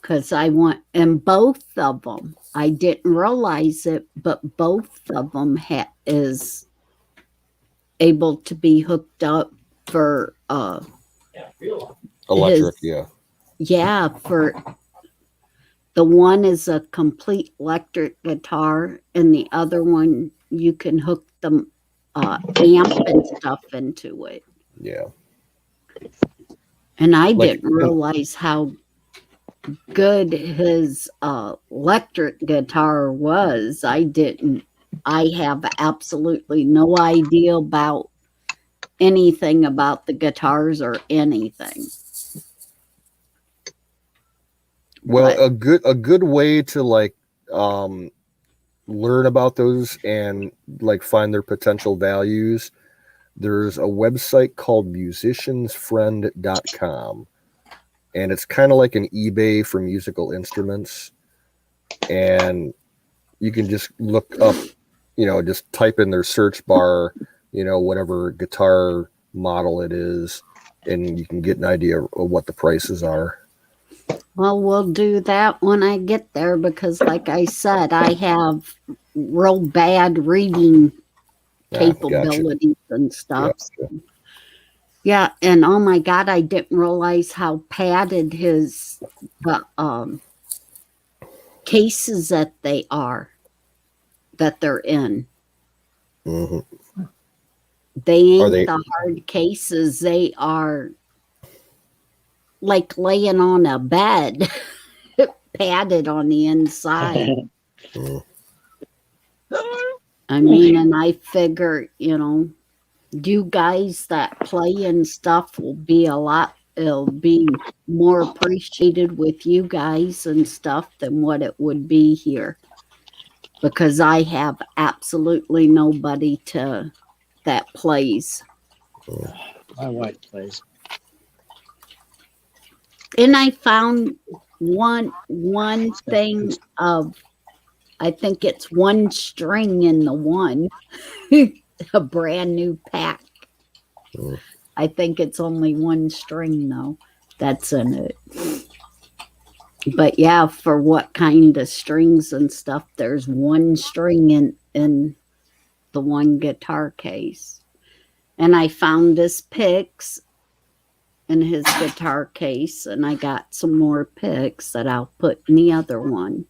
Because and both of them, I didn't realize it, but both of them is able to be hooked up for electric, for the one is a complete electric guitar, and the other one you can hook the amp and stuff into it. Yeah. And I didn't realize how good his electric guitar was. I have absolutely no idea about anything about the guitars or anything. Well, a good way to learn about those and find their potential values, there's a website called musiciansfriend.com, and it's kind of like an eBay for musical instruments. And you can just look up, just type in their search bar, whatever guitar model it is, and you can get an idea of what the prices are. Well, we'll do that when I get there because, like I said, I have real bad reading capabilities and stuff. Yeah, and oh my God, I didn't realize how padded the cases that they're in. Mm-hmm. They ain't the hard cases. They are like laying on a bed, padded on the inside. I mean, and I figure, you guys that play and stuff it'll be more appreciated with you guys and stuff than what it would be here. Because I have absolutely nobody that plays. My wife plays. And I found one thing of, I think it's one string in the one, a brand new pack. I think it's only one string though that's in it. But yeah, for what kind of strings and stuff, there's one string in the one guitar case. And I found this picks in his guitar case, and I got some more picks that I'll put in the other one.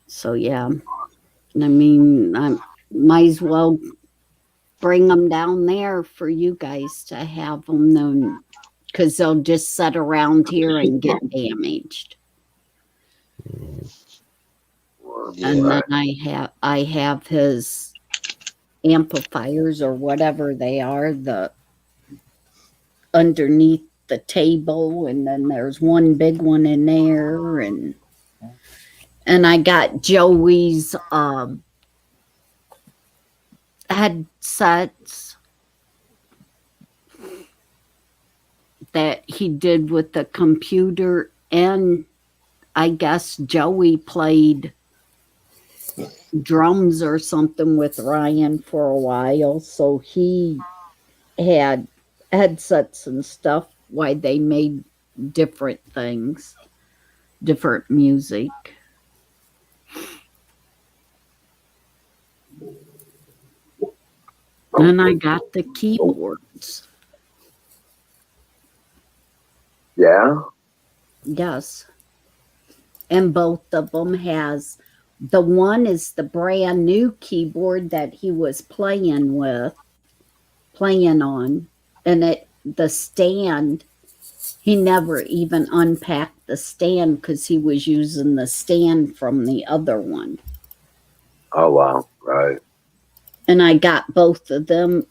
So yeah, I mean, I might as well bring them down there for you guys to have them known, because they'll just sit around here and get damaged. Yeah. And then I have his amplifiers or whatever they are, the underneath the table, and then there's one big one in there, and I got Joey's headsets that he did with the computer, and I guess Joey played drums or something with Ryan for a while, so he had headsets and stuff while they made different things, different music. And I got the keyboards. Yeah. Yes. And both of them has, the one is the brand new keyboard that he was playing on, and the stand, he never even unpacked the stand because he was using the stand from the other one. Oh wow! Right. And I got both of them.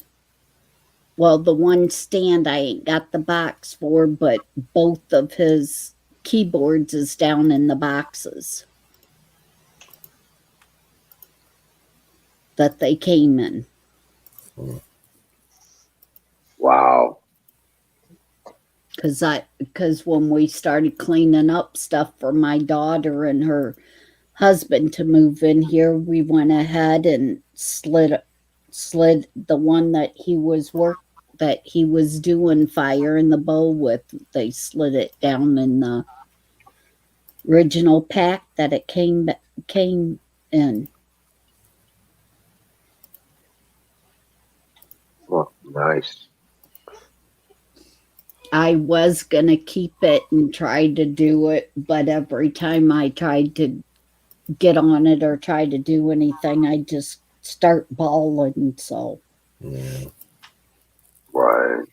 Well, the one stand I ain't got the box for, but both of his keyboards is down in the boxes that they came in. Wow. Because when we started cleaning up stuff for my daughter and her husband to move in here, we went ahead and slid the one that he was doing fire in the bowl with. They slid it down in the original pack that it came in. Well, nice. I was gonna keep it and try to do it, but every time I tried to get on it or try to do anything, I just start bawling. So Yeah. Right.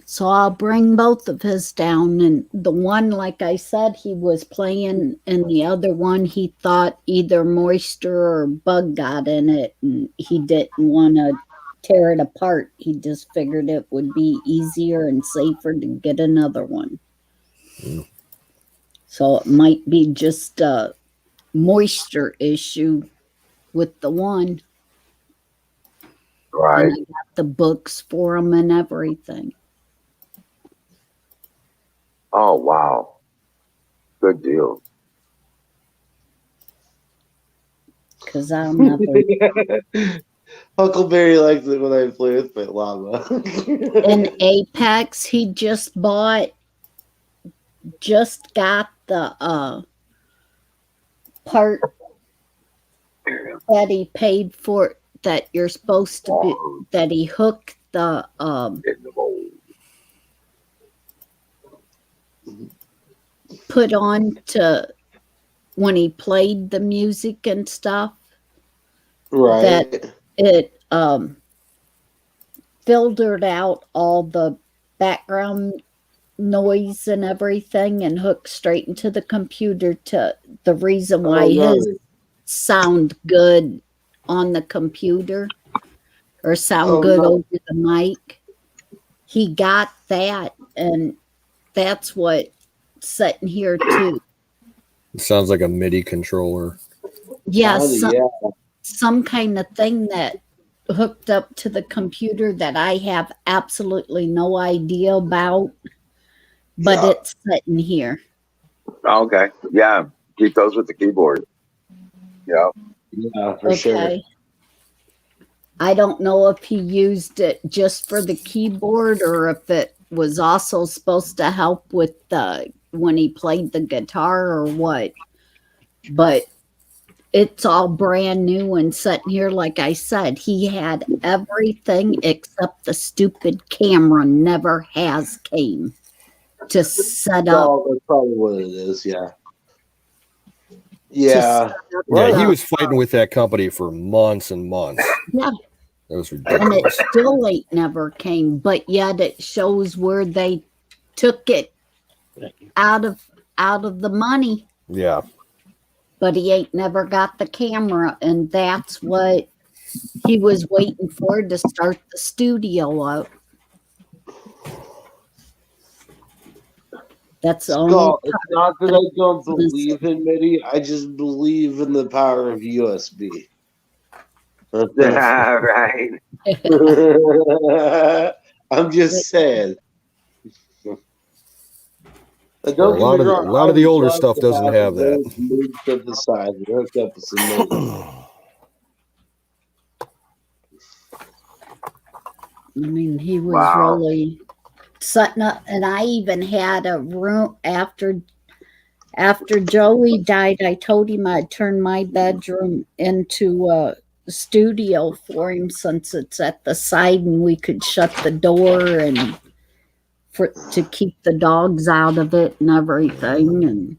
So I'll bring both of his down. And the one, like I said, he was playing, and the other one, he thought either moisture or bug got in it, and he didn't want to tear it apart. He just figured it would be easier and safer to get another one. So it might be just a moisture issue with the one. Right. And I got the books for him and everything. Oh wow, good deal. Because I'll never. Huckleberry likes it when I play with my llama. In Apex, he just got the part that he paid for, that you're supposed to be, that he hooked the In the bowl. put on to when he played the music and stuff, that Right. it filtered out all the background noise and everything and hooked straight into the computer, to the reason why Oh, his nice. sound good on the computer or sound Oh, good no. over the mic. He got that, and that's what sitting here too. It sounds like a MIDI controller. Yes, Yeah. some kind of thing that hooked up to the computer that I have absolutely no idea about, but Yeah. it's sitting here. Okay, yeah, keep those with the keyboard. Yeah. Yeah, for sure. Okay. I don't know if he used it just for the keyboard or if it was also supposed to help with the when he played the guitar or what. But it's all brand new and sitting here. Like I said, he had everything except the stupid camera never has came to set up. Oh, that's probably what it is. Yeah. To Yeah. set Right. Yeah, he up. was fighting with that company for months and months. Yeah. That was And ridiculous. it still ain't never came, but yet it shows where they took it out of the money. Yeah. But he ain't never got the camera, and that's what he was waiting for to start the studio up. That's the only Skull, it's not that I don't believe in MIDI. I just believe in the power of USB. Yeah, right. I'm just saying. Well, Don't get me wrong. a lot I of the would older love stuff to doesn't have those that. mood synthesizer hooked up with some MIDI. I mean, he was Wow. really setting up, and I even had a room after Joey died. I told him I'd turn my bedroom into a studio for him, since it's at the side and we could shut the door and to keep the dogs out of it and everything. And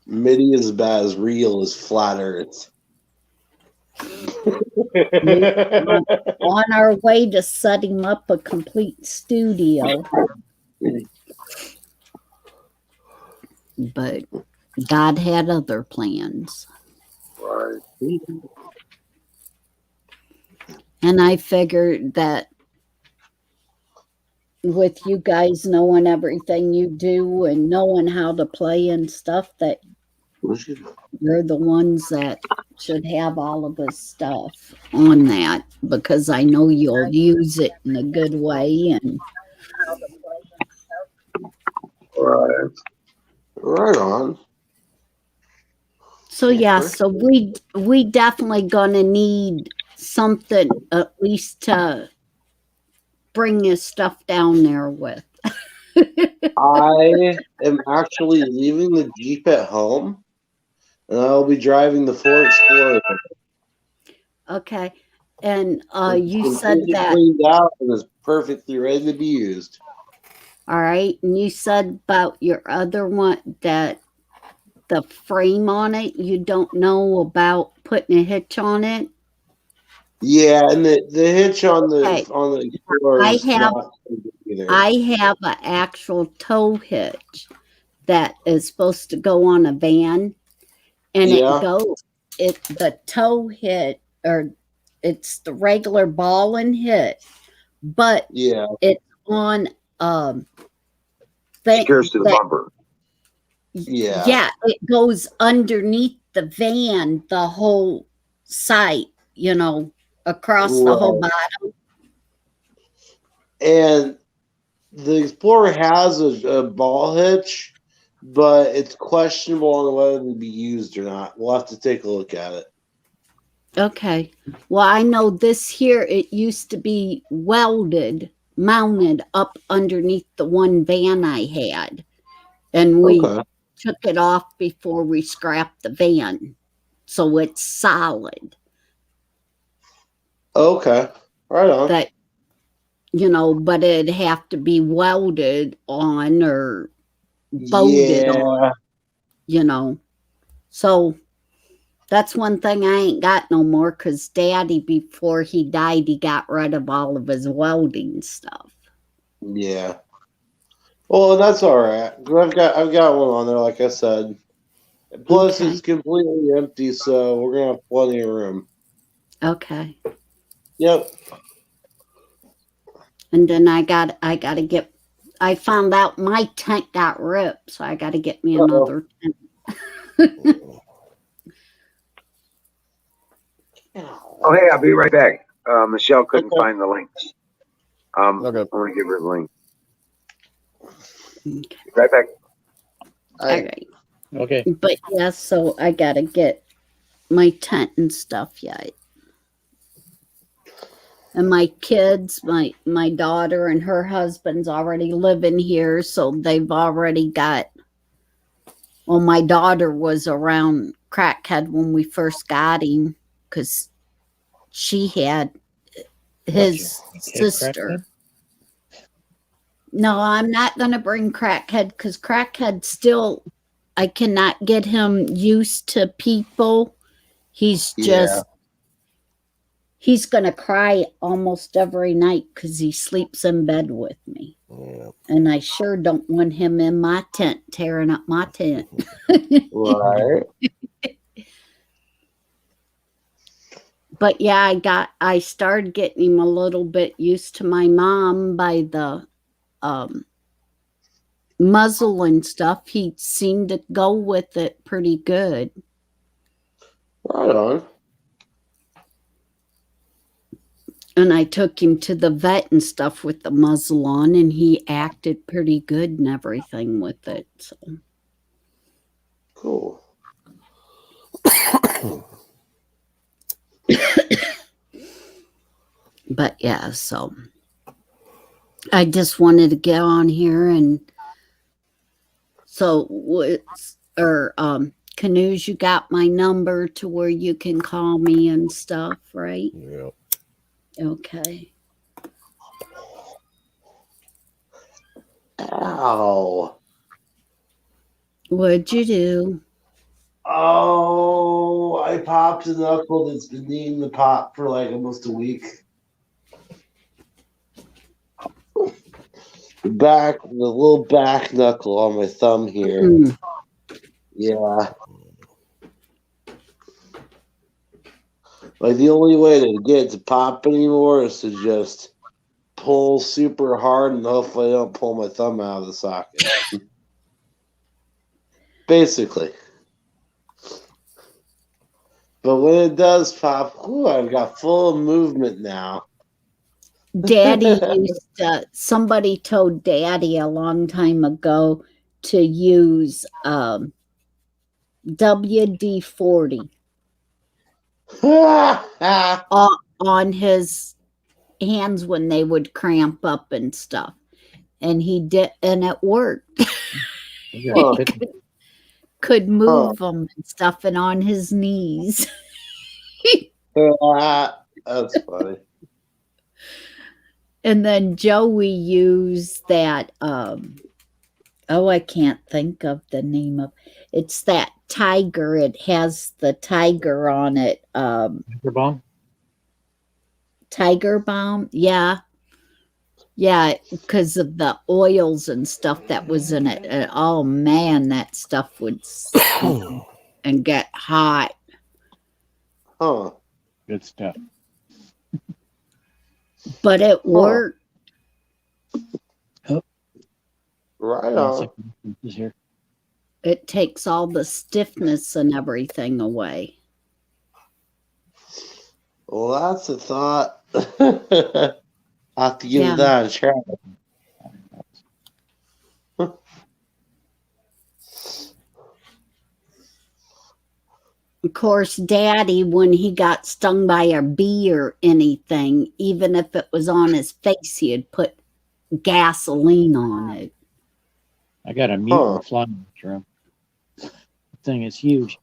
MIDI is about as real as flat Earth. on our way to setting up a complete studio. But God had other plans. Right. And I figured that with you guys knowing everything you do and knowing how to play and stuff, that you're the ones that should have all of this stuff on that, because I know you'll use it in a good way. And Right. Right on. so yeah, so we definitely gonna need something at least to bring his stuff down there with. I am actually leaving the Jeep at home, and I'll be driving the Ford Explorer. Okay. And It's you said completely that, cleaned out and is perfectly ready to be used. all right. And you said about your other one that the frame on it, you don't know about putting a hitch on it. Yeah, and the hitch on the Okay. Explorer I is have not either. I have an actual tow hitch that is supposed to go on a van, and Yeah. the tow hitch, or it's the regular ball and hitch, but Yeah. it's on thing Secures to the that, bumper. Yeah. it goes underneath the van, the whole site, across the whole Right. bottom. And the Explorer has a ball hitch, but it's questionable on whether to be used or not. We'll have to take a look at it. Okay. Well, I know this here, it used to be mounted up underneath the one van I had. And we Okay. took it off before we scrapped the van. So it's solid. Okay. Right on. That, but it'd have to be welded on or bolted on, So that's one thing I ain't got no more because Daddy, before he died, he got rid of all of his welding stuff. Yeah. Well, that's all right. I've got one on there, like I said. Plus, Okay. it's completely empty, so we're gonna have plenty of room. Okay. Yep. And then I found out my tent got ripped, so I got to get me another tent. Oh, hey, I'll be right back. Michelle couldn't find the links. Okay. I want to give her the link. Okay. Be right back. All right. Okay. But yeah, so I got to get my tent and stuff yet. And my kids, my daughter and her husband's already living here, so they've already got. Well, my daughter was around Crackhead when we first got him because she had his sister. No, I'm not going to bring Crackhead because Crackhead still, I cannot get him used to people. He's just, he's going to cry almost every night because he sleeps in bed with me. Yeah. And I sure don't want him in my tent, tearing up my tent. Right. But yeah, I started getting him a little bit used to my mom by the muzzle and stuff. He seemed to go with it pretty good. Right on. And I took him to the vet and stuff with the muzzle on, and he acted pretty good and everything with it. So. Cool. But yeah, so I just wanted to get on here and Canoes, you got my number to where you can call me and stuff, right? Yeah. Okay. Ow. What'd you do? Oh, I popped a knuckle that's been needing to pop for like almost a week. The little back knuckle on my thumb here. Mm. Yeah. Like the only way to get it to pop anymore is to just pull super hard and hopefully I don't pull my thumb out of the socket. Basically. But when it does pop, I've got full movement now. Daddy somebody told Daddy a long time ago to use WD-40 on his hands when they would cramp up and stuff. And he did, and it worked. He could move them and stuff and on his knees. That's funny. And then Joey used that I can't think of the name of it's that tiger. It has the tiger on it. Tiger Balm? Tiger Balm, yeah. Yeah, because of the oils and stuff that was in it. And, oh man, that stuff would and get hot. Huh. Good stuff. But it worked. Right on. Here. It takes all the stiffness and everything away. Well, that's a thought. I'll have to give that a try. Of course, Daddy, when he got stung by a bee or anything, even if it was on his face, he'd put gasoline on it. I got a mutant fly in this room. The thing is huge.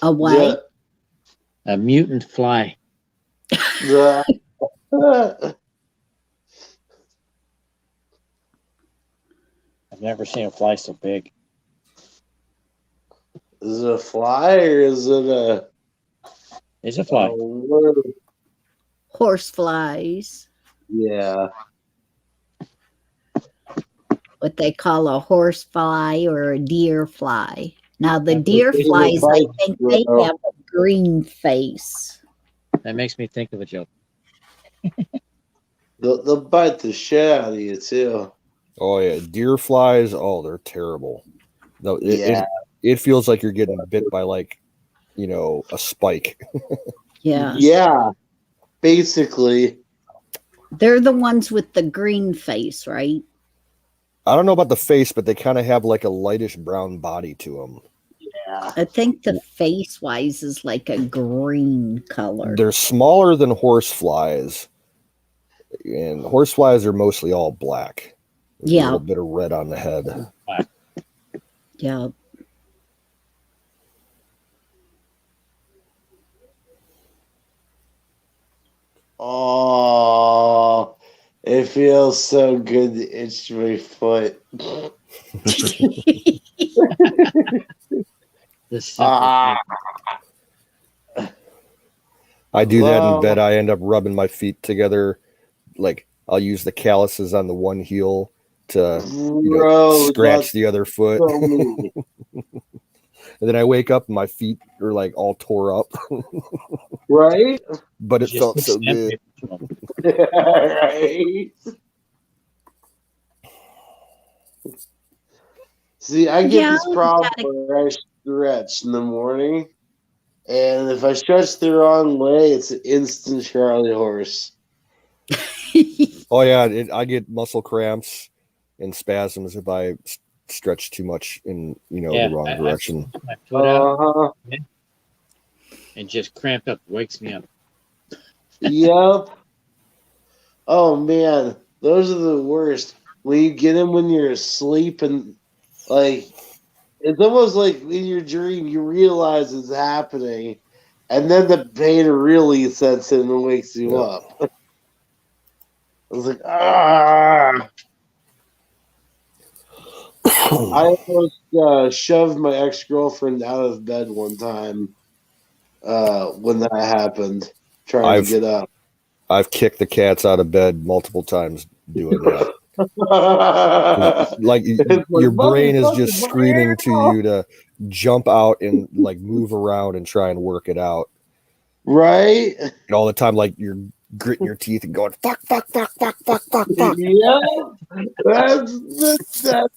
A what? A mutant fly. The I've never seen a fly so big. Is it a fly or is it a? It's a fly. Horse flies. Yeah. What they call a horse fly or a deer fly. Now, the That's deer what they flies, I bite, think they bro. have a green face. That makes me think of a joke. They'll bite the shit out of you too. Oh yeah, deer flies. Oh, they're terrible. No, it feels like you're getting bit by like, a spike. Yeah. Yeah. Basically. They're the ones with the green face, right? I don't know about the face, but they kind of have like a lightish brown body to them. Yeah. I think the face wise is like a green color. They're smaller than horse flies, and horse flies are mostly all black. With a little bit of red on the head. Yeah. Oh, it feels so good to itch my foot. I do that in bed. I end up rubbing my feet together. Like I'll use the calluses on the one heel to scratch the other foot. And then I wake up and my feet are like all tore up. Right? But it felt so good. Right. See, I get this problem where I stretch in the morning, and if I stretch the wrong way, it's an instant Charlie horse. Oh yeah, I get muscle cramps and spasms if I stretch too much in the wrong direction. I my foot out and just cramp up, wakes me up. Yep. Oh man, those are the worst. When you get them when you're asleep and like it's almost like in your dream you realize it's happening, and then the pain really sets in and wakes you up. I was like, ah. I almost shoved my ex-girlfriend out of bed one time when that happened, trying to get up. I've kicked the cats out of bed multiple times doing that. like your brain is just screaming to you to jump out and like move around and try and work it out. Right? And all the time, like you're gritting your teeth and going, fuck. Yeah, that's it.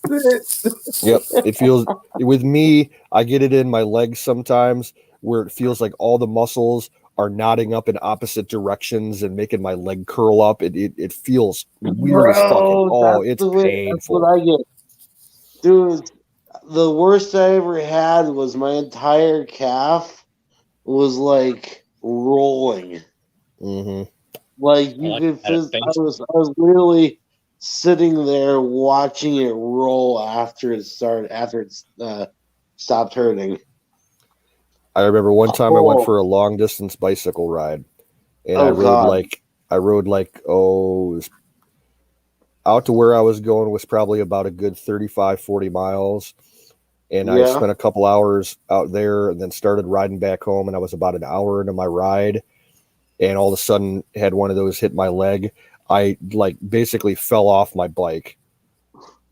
Yep. It feels, with me, I get it in my legs sometimes where it feels like all the muscles are knotting up in opposite directions and making my leg curl up. It feels weird as fucking. Oh, it's painful. That's what I get. Dude, the worst I ever had was my entire calf was like rolling. Mm-hmm. Like you could I was literally sitting there watching it roll after it stopped hurting. I remember one time I went for a long distance bicycle ride, and I rode out to where I was going was probably about a good 35-40 miles. And I spent a couple hours out there and then started riding back home, and I was about an hour into my ride, and all of a sudden had one of those hit my leg. I like basically fell off my bike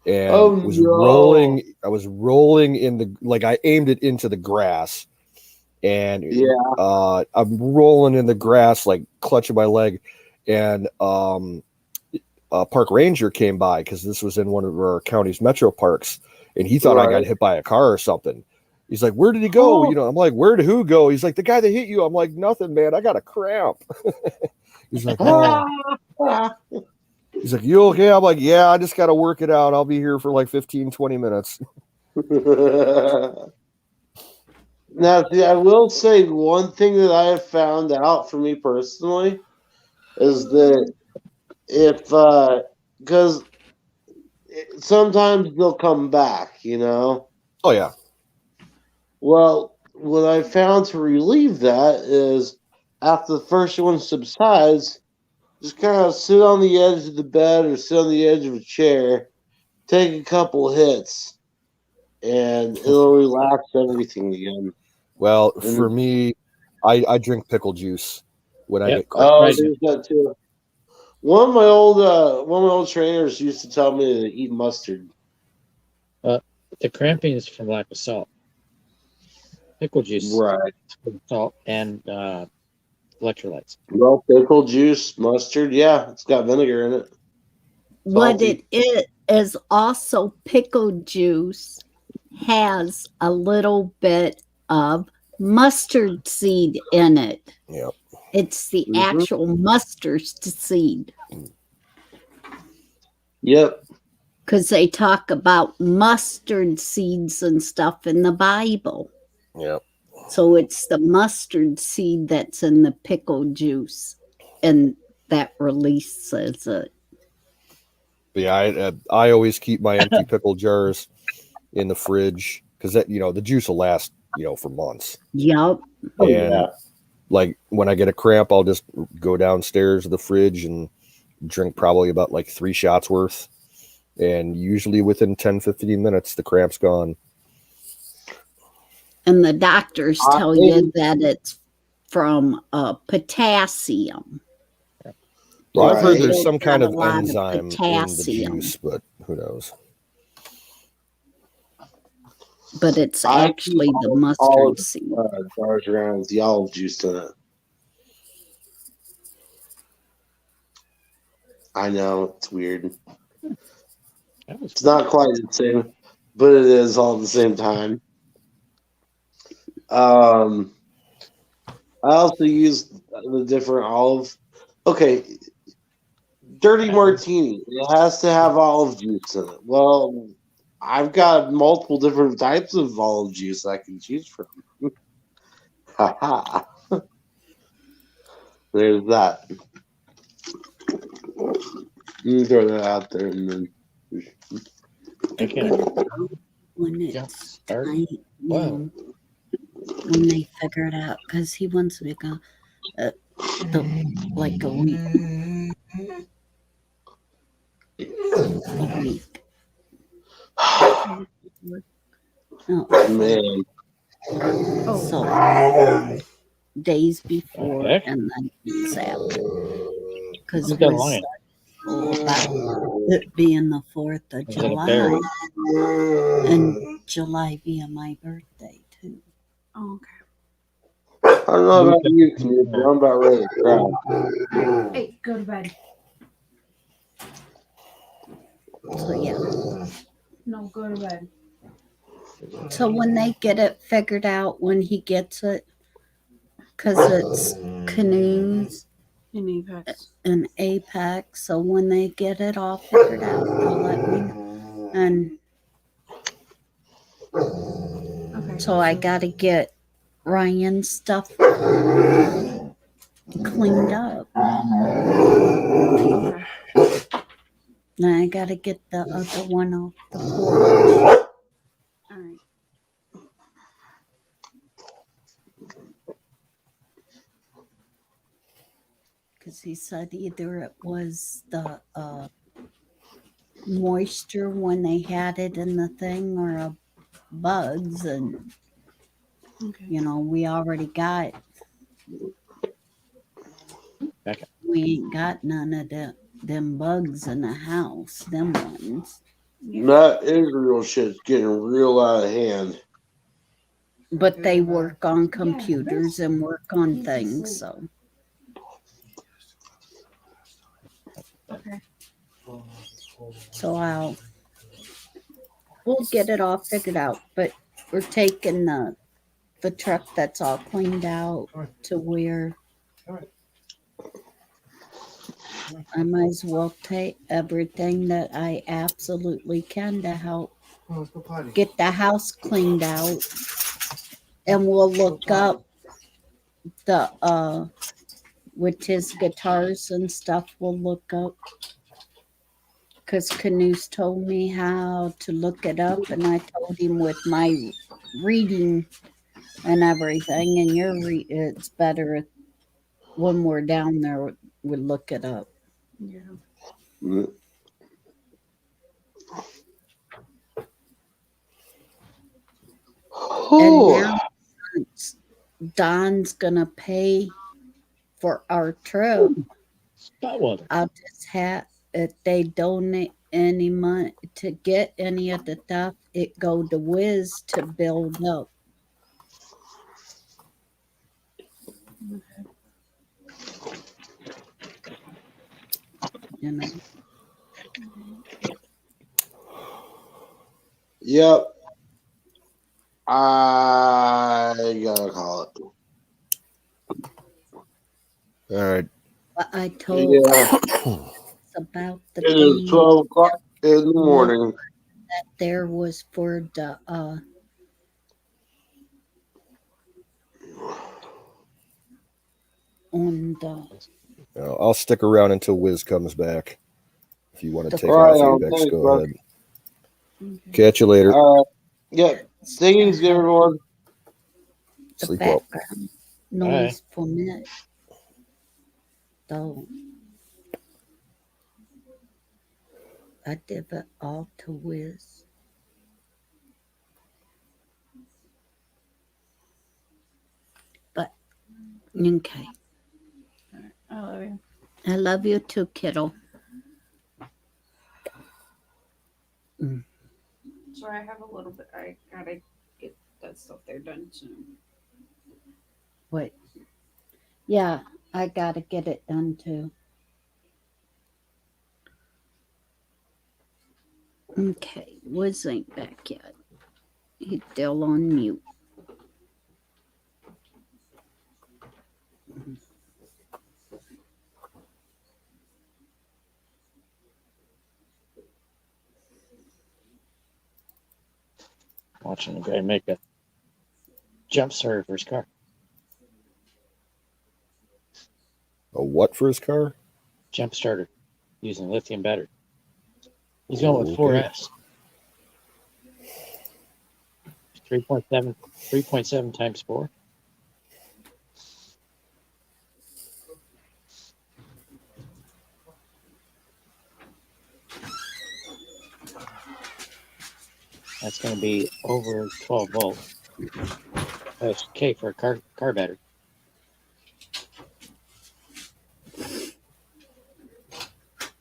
and rolling. I was rolling I aimed it into the grass, and I'm rolling in the grass, like clutching my leg, and a park ranger came by because this was in one of our county's metro parks, and he thought I got hit by a car or something. He's like, "Where did he go?" I'm like, "Where did who go?" He's like, "The guy that hit you." I'm like, "Nothing, man. I got a cramp." He's like, "Oh." He's like, "You okay?" I'm like, "Yeah, I just got to work it out. I'll be here for like 15-20 minutes." Now, see, I will say one thing that I have found out for me personally is that if, because sometimes they'll come back, you know? Oh yeah. Well, what I found to relieve that is after the first one subsides, just kind of sit on the edge of the bed or sit on the edge of a chair, take a couple hits, and it'll relax everything again. Well, And for me, I drink pickle juice when I Yep. get cramps. oh, Right. there's that too. One of my old trainers used to tell me to eat mustard. The cramping is from lack of salt. Pickle juice, Right. salt, and electrolytes. Well, pickle juice, mustard, yeah, it's got vinegar in it. What Salty. it is also pickle juice has a little bit of mustard seed in it. Yep. It's the Mhm. actual mustard seed Yep. because they talk about mustard seeds and stuff in the Bible. Yep. So it's the mustard seed that's in the pickle juice and that releases it. But yeah, I always keep my empty pickle jars in the fridge because that the juice will last for months. Yep. Oh, And yeah. like when I get a cramp, I'll just go downstairs to the fridge and drink probably about like 3 shots worth. And usually within 10-15 minutes, the cramp's gone. And the doctors tell you that it's from potassium. Well, I've heard Right. there's some kind Got a of lot of enzyme in the potassium. juice, but who knows? But it's I actually keep the all mustard seed. jars around with the olive juice in it. I know, it's weird. That was It's not quite the same, but it is all at the same time. I also use the different olive. Okay, dirty martini. It has to have olive juice in it. Well, I've got multiple different types of olive juice I can choose from. Haha. There's that. You throw that out there and then. okay. When Yeah, it's start. tight, Wow. when they figure it out, because he wants me to go like a week. A week. Oh, Man. so days before Heck? and then weeks after. Because Who's that we're lion? so about it being the 4th of Is it a bear? July and July being my birthday too. Oh, okay. I don't know about you, Knut, but I'm about ready to cry. Hey, go to bed. So yeah. No, go to bed. So when they get it figured out, when he gets it, because it's canoes In Apex. and Apex, so when they get it all figured out, they'll let me know. And Okay. so I got to get Ryan's stuff cleaned up. Okay. Then I got to get the other one off the porch. All right. Because he said either it was the moisture when they had it in the thing or bugs, and Okay. we already got. Okay. We ain't got none of them bugs in the house. Them ones. That Israel shit's getting real out of hand. But they work on computers and work on things, so. Okay. So we'll get it all figured out. But we're taking the truck that's all cleaned out to where I might as well take everything that I absolutely can to help get the house cleaned out and we'll look up the with his guitars and stuff. We'll look up because Canoes told me how to look it up, and I told him with my reading and everything, and it's better if when we're down there we look it up. Yeah. Mm. And now since Don's gonna pay for our trip, Spot welder. I'll just have if they donate any money to get any of the stuff, it go to Wiz to build up. You know. Yep. I gotta call it. All right. But I told Yeah. It's about the It is thing 12 o'clock in the morning. that there was for the on the I'll stick around until Wiz comes back. If you want to take Right off, on. Apex, Thanks, go bud. ahead. Catch you later. All right. Yep. Thanks, everyone. the Sleep well. background noise for me. Though I did it all to Wiz. But okay. I love you. I love you too, kiddo. So I have a little bit. I gotta get that stuff there done soon. Wait. Yeah, I gotta get it done too. Okay, Wiz ain't back yet. He's still on mute. Watching a guy make a jump starter for his car. A what for his car? Jump starter using lithium battery. He's going with 4S. 3.7 times 4. That's going to be over 12 volts. That's okay for a car battery.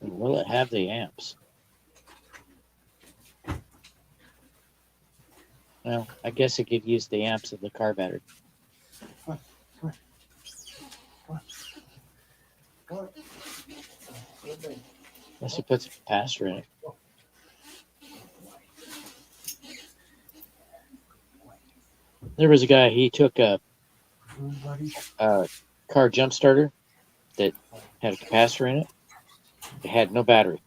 And will it have the amps? Well, I guess it could use the amps of the car battery. Unless it puts a capacitor in it. There was a guy, he took a car jump starter that had a capacitor in it. It had no battery.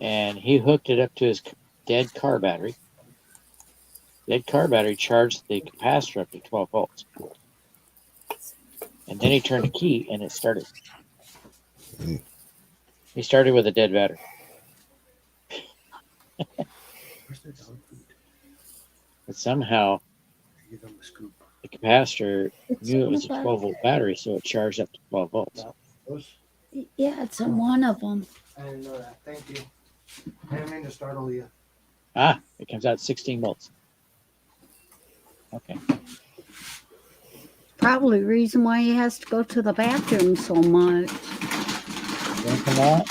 And he hooked it up to his dead car battery. Dead car battery charged the capacitor up to 12 volts. And then he turned the key and it started. He started with a dead battery. But somehow the capacitor knew it was a 12 volt battery, so it charged up to 12 volts. Yeah, it's in one of them. I didn't know that. Thank you. I didn't mean to startle you. Ah, it comes out 16 volts. Okay. Probably the reason why he has to go to the bathroom so much. Don't come out.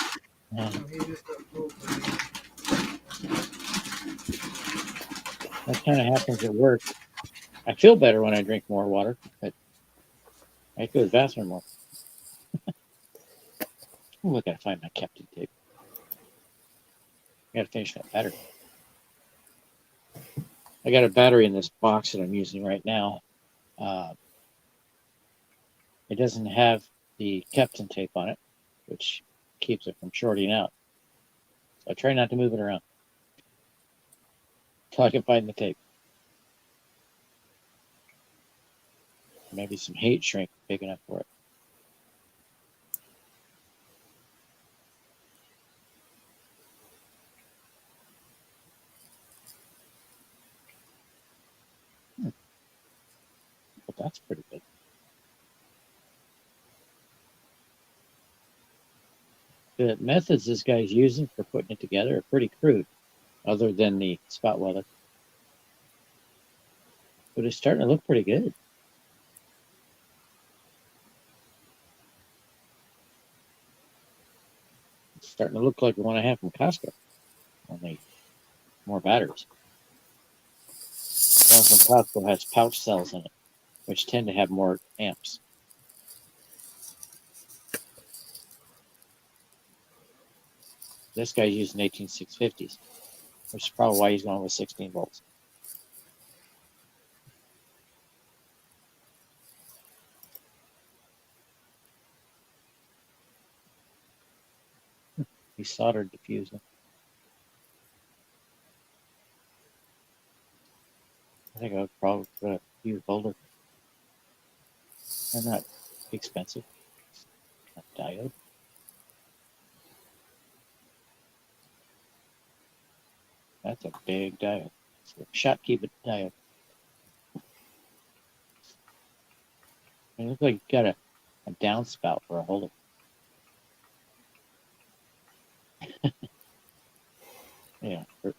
That kind of happens at work. I feel better when I drink more water, but I go to the bathroom more. Ooh, I gotta find my Captain tape. I gotta finish that battery. I got a battery in this box that I'm using right now. It doesn't have the Captain tape on it, which keeps it from shorting out. So I try not to move it around until I can find the tape. Maybe some heat shrink big enough for it. But that's pretty good. The methods this guy's using for putting it together are pretty crude, other than the spot welder. But it's starting to look pretty good. It's starting to look like the one I have from Costco, only more batteries. The one from Costco has pouch cells in it, which tend to have more amps. This guy's using 18650s, which is probably why he's going with 16 volts. He soldered the fuse in. I think I would probably put a fuse holder. They're not expensive. Not diode. That's a big diode. It's a Schottky diode. It looks like you got a downspout for a holder. Yeah, for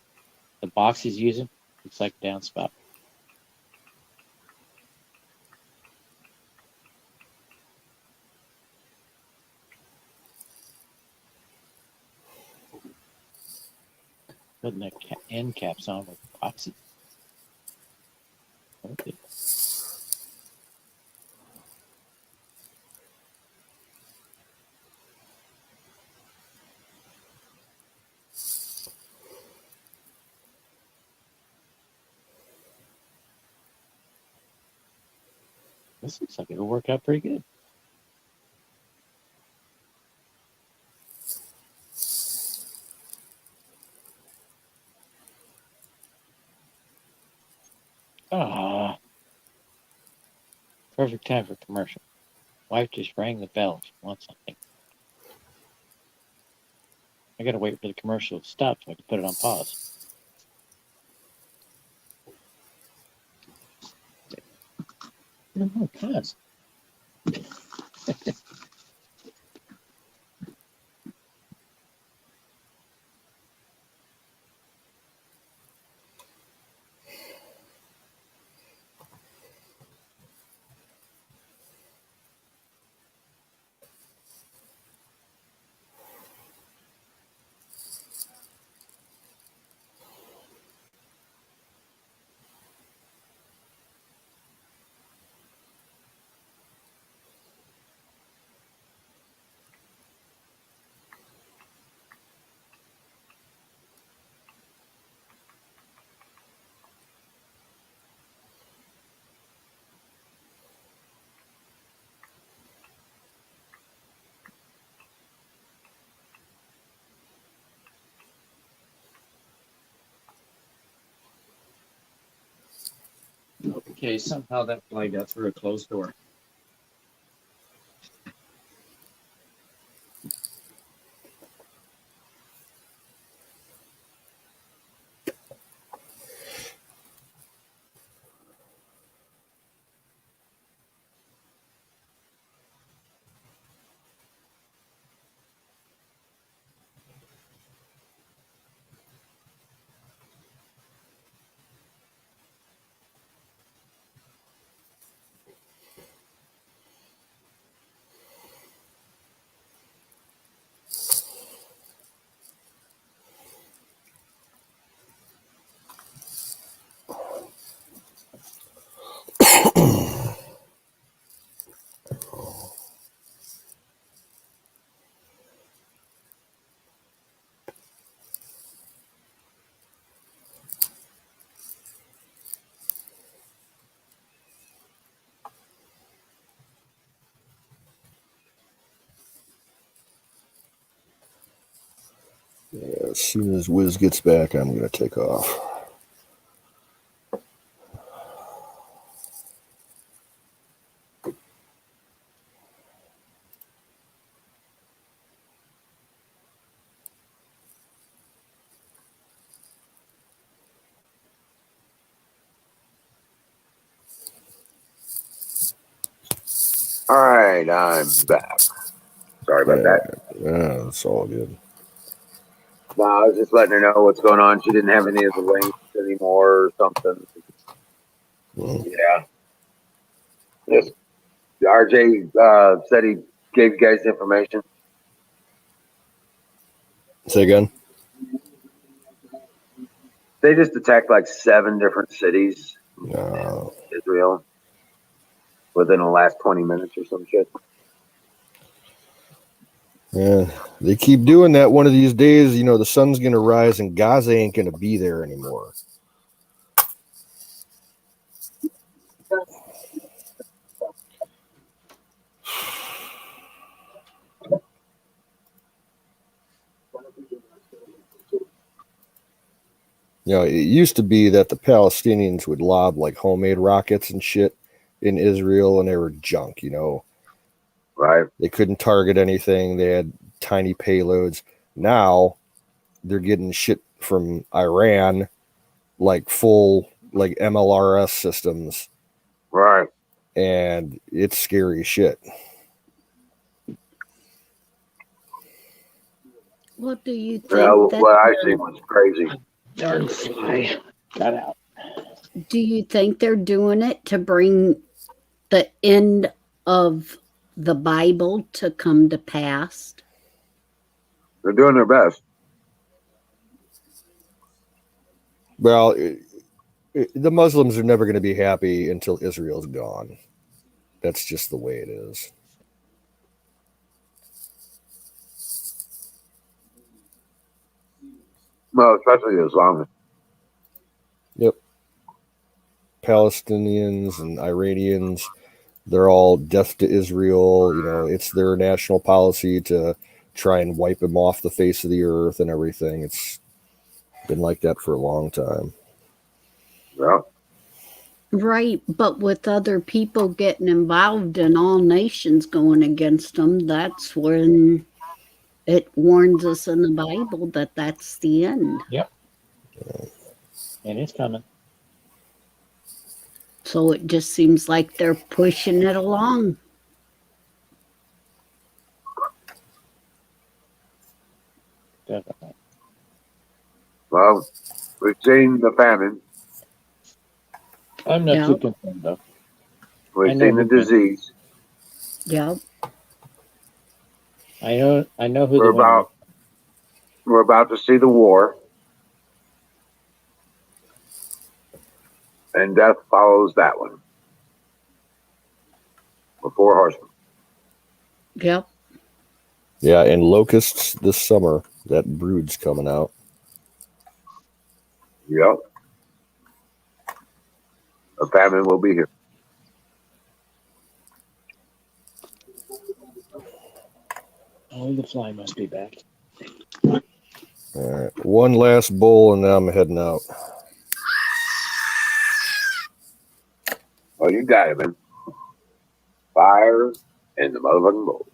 the box he's using, it's like downspout. Putting the end caps on with epoxy. Okay. This looks like it'll work out pretty good. Ah, perfect time for commercial. Wife just rang the bell. She wants something. I gotta wait for the commercial to stop so I can put it on pause. No, pause. Okay, somehow that fly got through a closed door. Yeah, as soon as Wiz gets back, I'm going to take off. right, I'm back. Sorry about that. Yeah, it's all good. No, I was just letting her know what's going on. She didn't have any of the links anymore or something. Mm. Yeah. Yes. RJ said he gave you guys information. Say again. They just attacked like 7 different cities No. in Israel within the last 20 minutes or some shit. Yeah, they keep doing that. One of these days, the sun's going to rise and Gaza ain't going to be there anymore. It used to be that the Palestinians would lob like homemade rockets and shit in Israel, and they were junk, Right. They couldn't target anything. They had tiny payloads. Now they're getting shit from Iran, like full like MLRS systems, Right. and it's scary shit. What do you think? Well, that what I seen was crazy. Darn fly got out. Do you think they're doing it to bring the end of the Bible to come to pass? They're doing their best. Well, the Muslims are never going to be happy until Israel's gone. That's just the way it is. Well, especially the Islamists. Yep. Palestinians and Iranians, they're all death to Israel. It's their national policy to try and wipe them off the face of the earth and everything. It's been like that for a long time. Yeah. Right, but with other people getting involved and all nations going against them, that's when it warns us in the Bible that that's the end. Yep. And it's coming. So it just seems like they're pushing it along. Definitely. Well, we've seen the famine. I'm not Yeah. too concerned though. We've seen the disease. Yep. I know who the winner is. We're about to see the war. And death follows that one. The 4 horsemen. Yep. Yeah, and locusts this summer. That brood's coming out. Yep. A famine will be here. Oh, the fly must be back. All right, one last bowl, and then I'm heading out. Oh, you got it, man. Fire in the motherfucking bowl.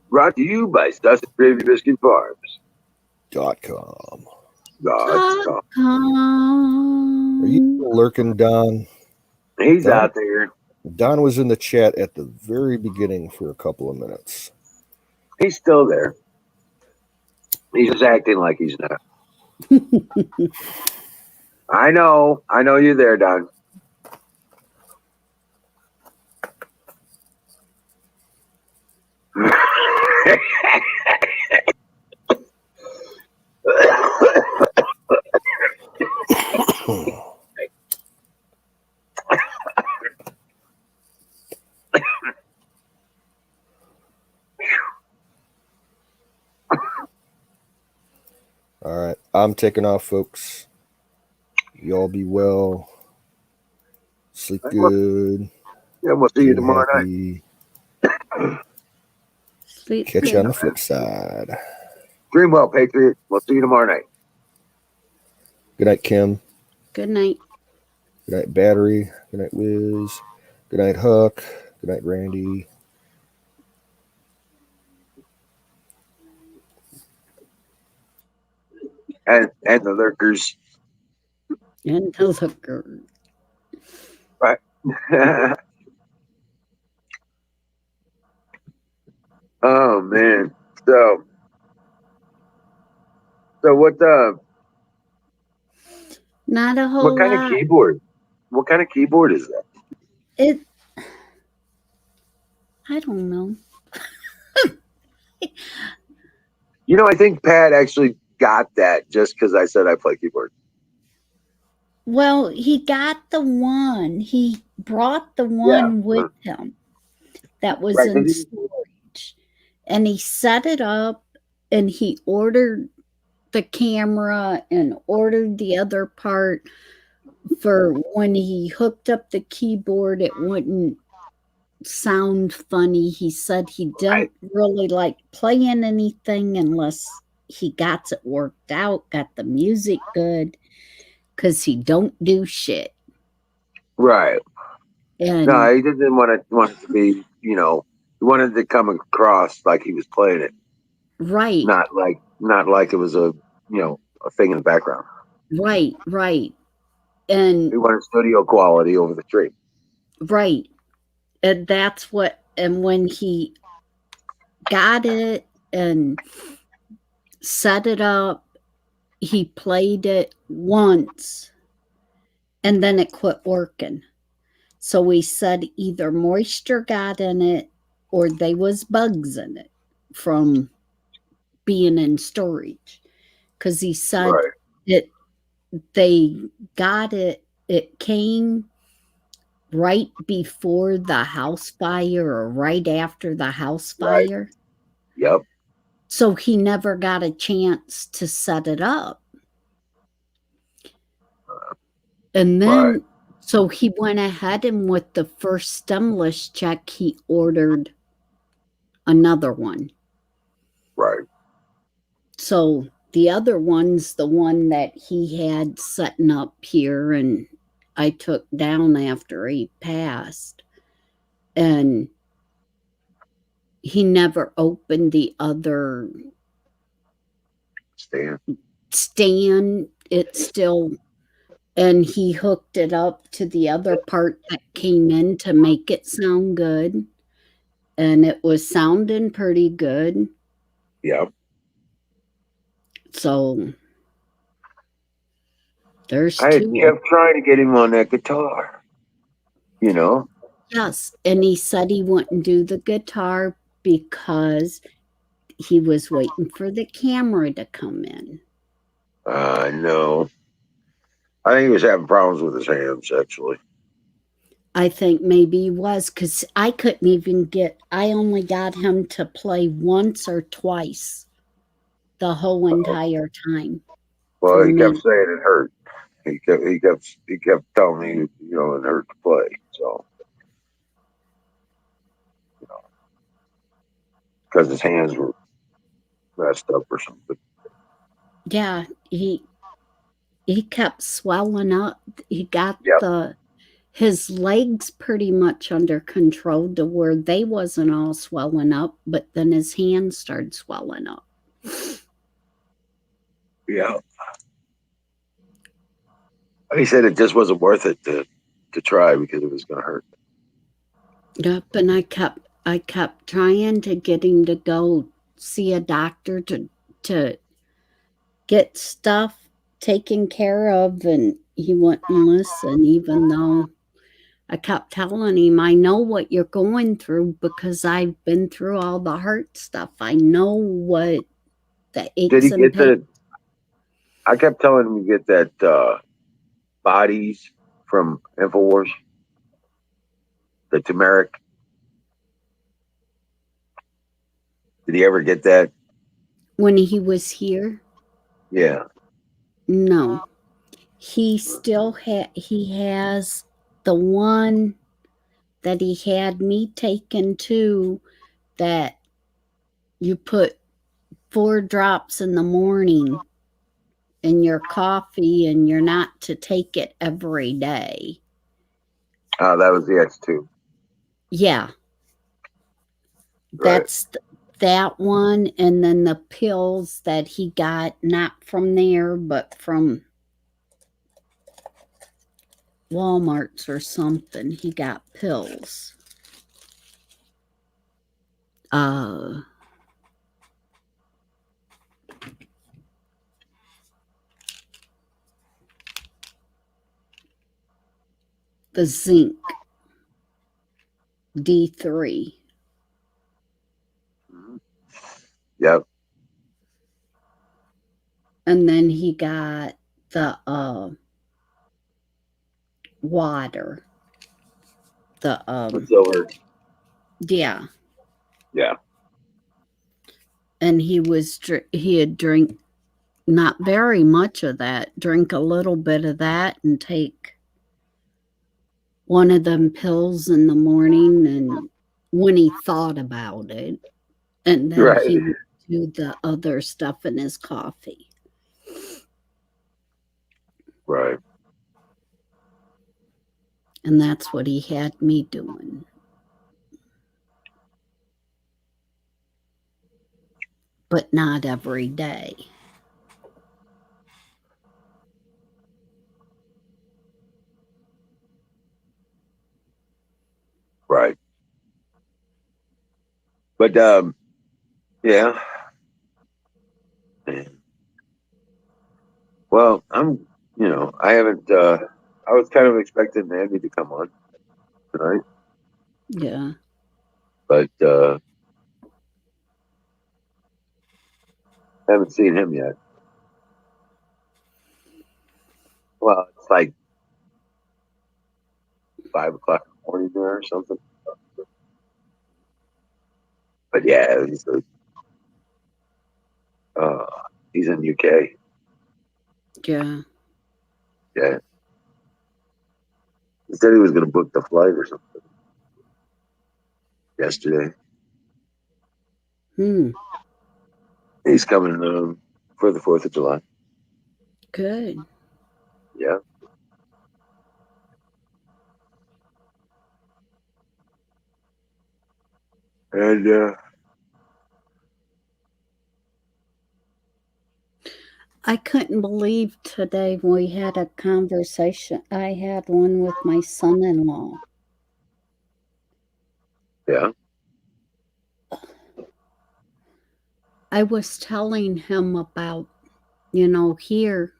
Brought to you by Stuss and Gravy Biscuit Farms. .com. Are Are you still lurking, Don? He's Don? out there. Don was in the chat at the very beginning for a couple of minutes. He's still there. He's just acting like he's not. I know you're there, Don. All right, I'm taking off, folks. Y'all be well. Sleep Hey, well, good. yeah, we'll see you Stay tomorrow night. happy. Sleep Catch you good. on the flip side. Dream well, Patriot. We'll see you tomorrow night. Good night, Kim. Good night. Good night, Battery. Good night, Wiz. Good night, Huck. Good night, Randy. And the lurkers. And those are good. Right. Oh man. So Not a whole what kind of lot. keyboard? What kind of keyboard is that? It. I don't know. You know, I think Pat actually got that just because I said I play keyboard. Well, he got the one. He brought the Yeah. one with him that was Right. in storage. And he set it up and he ordered the camera and ordered the other part for when he hooked up the keyboard, it wouldn't sound funny. He said he didn't really like playing anything unless he got it worked out, got the music good, because he don't do shit. Right. And No, he didn't want it to be, he wanted to come across like he was playing it, right, not like it was a thing in the background. right. And He wanted studio quality over the stream. right. And that's what, and when he got it and set it up, he played it once and then it quit working. So we said either moisture got in it or they was bugs in it from being in storage. Because he said Right. they got it, it came right before the house fire or right after the house Right. fire. Yep. So he never got a chance to set it up. And then, Right. so he went ahead and with the first stimulus check, he ordered another one. Right. So the other one's the one that he had setting up here and I took down after he passed. And he never opened the other stand. It's still, and he hooked it up to the other part that came in to make it sound good. And it was sounding pretty good. Yep. So there's I two. kept trying to get him on that guitar. Yes. And he said he wouldn't do the guitar because he was waiting for the camera to come in. No. I think he was having problems with his hands, actually. I think maybe he was because I couldn't even I only got him to play once or twice the whole entire time. Well, he kept saying it hurt. He kept telling me, it hurt to play. So, because his hands were messed up or something. Yeah, he kept swelling up. He got his legs pretty much under control to where they wasn't all swelling up, but then his hands started swelling up. Yeah. He said it just wasn't worth it to try because it was going to hurt. Yep, and I kept trying to get him to go see a doctor to get stuff taken care of, and he wouldn't listen, even though I kept telling him, I know what you're going through because I've been through all the heart stuff. I know what the aches Did he and get pains. I kept telling him to get that bodies from InfoWars, the turmeric. Did he ever get that? When he was here? Yeah. No. he still has the one that he had me taken to, that you put 4 drops in the morning in your coffee, and you're not to take it every day. That was the X2. Yeah, Right. that's that one. And then the pills that he got, not from there, but from Walmart's or something. He got pills. The zinc D3. Yep. And then he got the water. The It's over. yeah. Yeah. And he had drink not very much of that, drink a little bit of that, and take one of them pills in the morning, and when he thought about it, and then Right. he would do the other stuff in his coffee. Right. And that's what he had me doing. But not every day. Right. But yeah. Well, I haven't. I was kind of expecting Andy to come on tonight, Yeah. but haven't seen him yet. Well, it's like 5 o'clock in the morning there or something. But yeah, he's in UK. Yeah. Yeah. He said he was going to book the flight or something yesterday. He's coming for the 4th of July. Good. Yeah. And I couldn't believe today we had a conversation. I had one with my son-in-law. yeah. I was telling him about, here,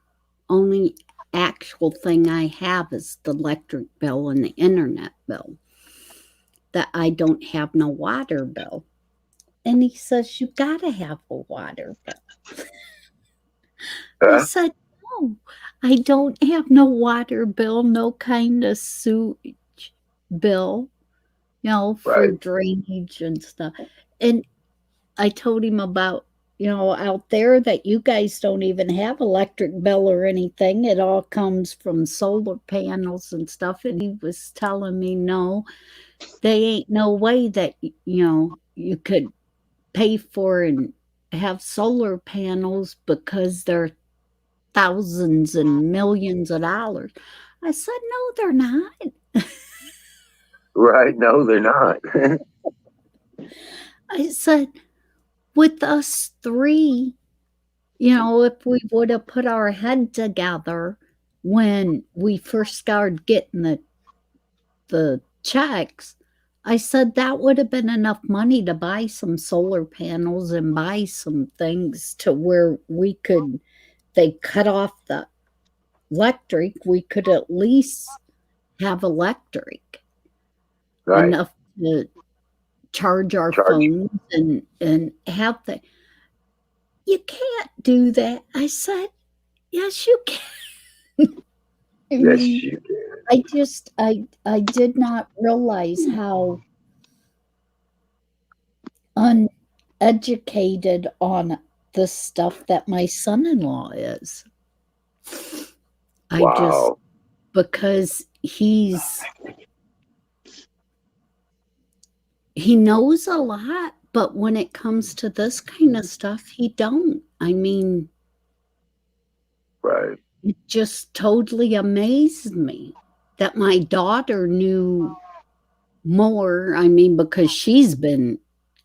only actual thing I have is the electric bill and the internet bill. That I don't have no water bill. And he says, you gotta have a water bill. I said, no, I don't have no water bill, no kind of sewage bill, for Right. drainage and stuff. And I told him about, out there, that you guys don't even have electric bill or anything. It all comes from solar panels and stuff. And he was telling me, no, they ain't no way that, you could pay for and have solar panels, because they're thousands and millions of dollars. I said, no, they're not. Right. No, they're not. I said, with us three, if we would have put our head together when we first started getting the checks, I said that would have been enough money to buy some solar panels and buy some things to where they cut off the electric, we could at least have electric Right. enough to charge our phones and have the. You can't do that. I said, yes, you can. Yes, you can. I did not realize how uneducated on the stuff that my son-in-law is. I just, Wow. because he knows a lot, but when it comes to this kind of stuff, he don't. I mean, Right. it just totally amazed me that my daughter knew more. I mean, because she's been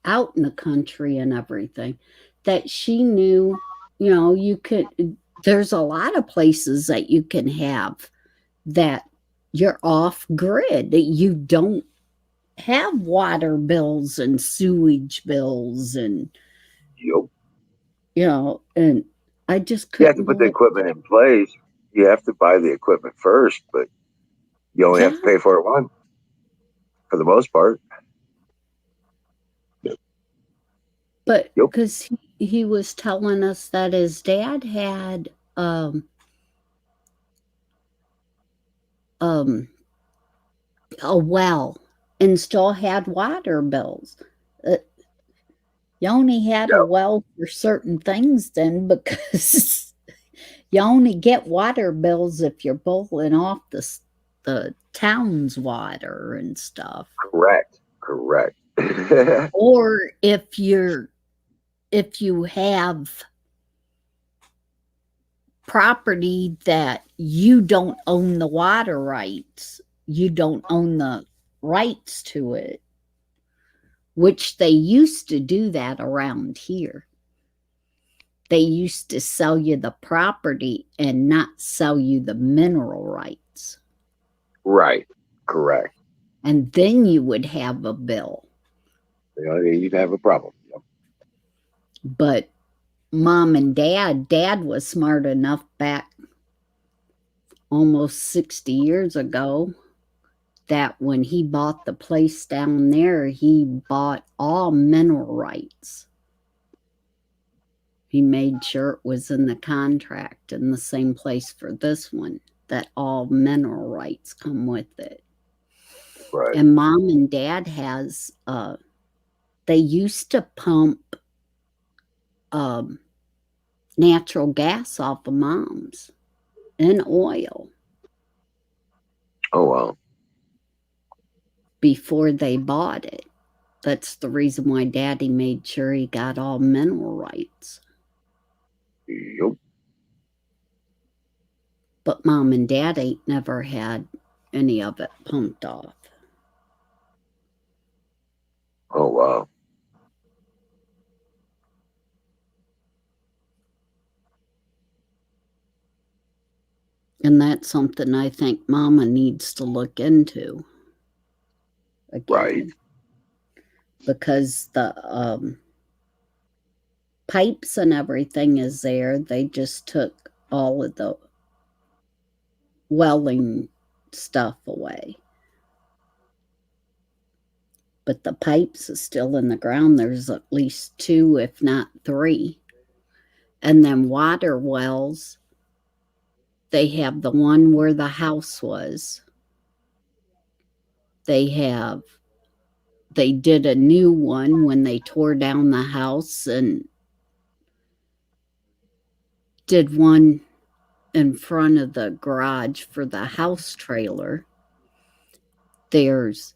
out in the country and everything, that she knew, you could, there's a lot of places that you can have that you're off grid, that you don't have water bills and sewage bills and, Yep. and I just You have to couldn't put the believe. equipment in place. You have to buy the equipment first, but you only have Yeah, to pay for it once for the most part. but Yep. because he was telling us that his dad had um a well and still had water bills. Uh, you only had a Yep. well for certain things then, because you only get water bills if you're pulling off the town's water and stuff. Correct. Correct. Or if you have property that you don't own the water rights, you don't own the rights to it, which they used to do that around here. They used to sell you the property and not sell you the mineral rights. Right. Correct. And then you would have a bill. You'd have a problem. Yep. But mom and dad was smart enough back almost 60 years ago that when he bought the place down there, he bought all mineral rights. He made sure it was in the contract in the same place for this one, that all mineral rights come with it. Right. And mom and dad they used to pump natural gas off of mom's and oil Oh, wow. before they bought it. That's the reason why daddy made sure he got all mineral rights. Yep. But mom and dad ain't never had any of it pumped off. Oh, wow. And that's something I think mama needs to look into again. Right. Because the pipes and everything is there. They just took all of the welling stuff away. But the pipes are still in the ground. There's at least 2, if not 3. And then water wells, they have the one where the house was. They did a new one when they tore down the house and did one in front of the garage for the house trailer. There's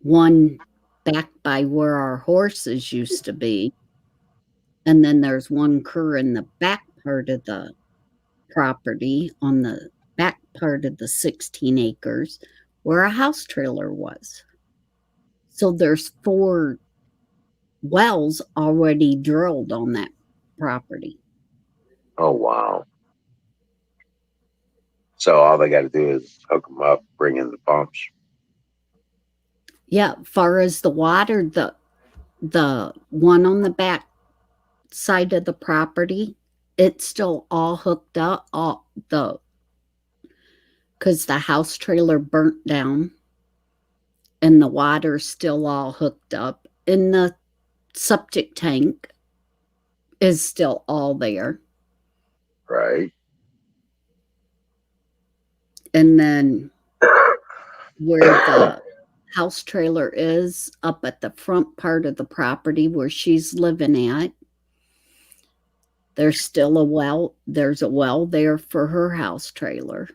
one back by where our horses used to be. And then there's one in the back part of the property, on the back part of the 16 acres where a house trailer was. So there's 4 wells already drilled on that property. Oh, wow. So all they got to do is hook them up, bring in the pumps. Yeah, far as the water, the one on the back side of the property, it's still all hooked up, because the house trailer burnt down and the water's still all hooked up, and the septic tank is still all there. Right. And then where the house trailer is, up at the front part of the property where she's living at, There's still a well. There's a well there for her house trailer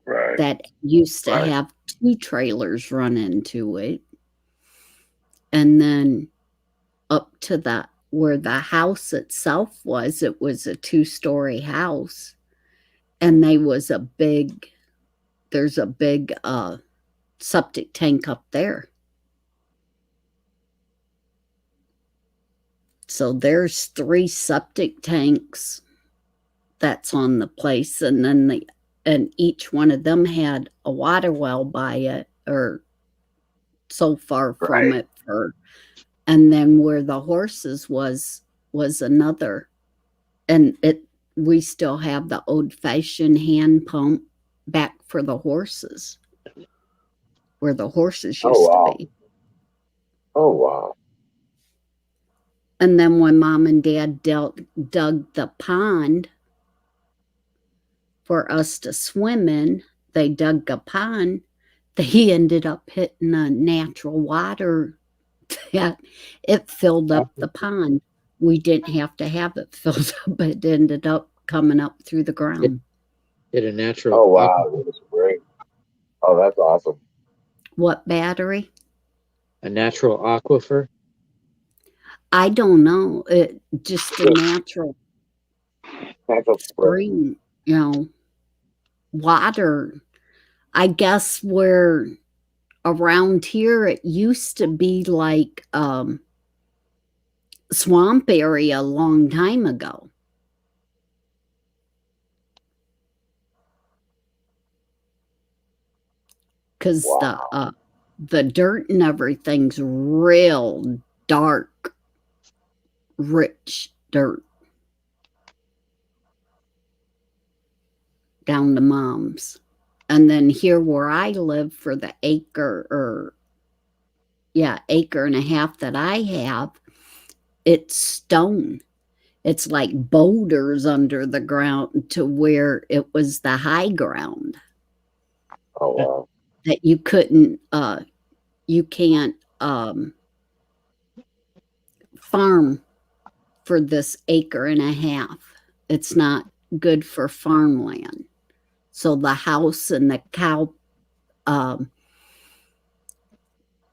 Right. that used to Right. have 2 trailers run into it. And then up to where the house itself was, it was a 2-story house. And there's a big septic tank up there. So there's 3 septic tanks that's on the place, and then each one of them had a water well by it, or so far from Right. it. And then where the horses was another, and we still have the old-fashioned hand pump back for the horses, where the horses Oh, used to wow. be. Oh, wow. And then when Mom and Dad dug the pond for us to swim in, they dug a pond. They ended up hitting a natural water that it filled up the pond. We didn't have to have it filled up. It ended up coming up through the ground. Hit a natural. Oh, wow. That's great. Oh, that's awesome. What battery? A natural aquifer. I don't know. It just a natural spring, water. I guess where around here it used to be like swamp area a long time ago. Because the dirt and everything's real dark, rich dirt down to Mom's. And then here where I live, for the acre and a half that I have, it's stone. It's like boulders under the ground to where it was the high ground. Oh, wow. That you couldn't, you can't farm for this acre and a half. It's not good for farmland. So the house and the cow,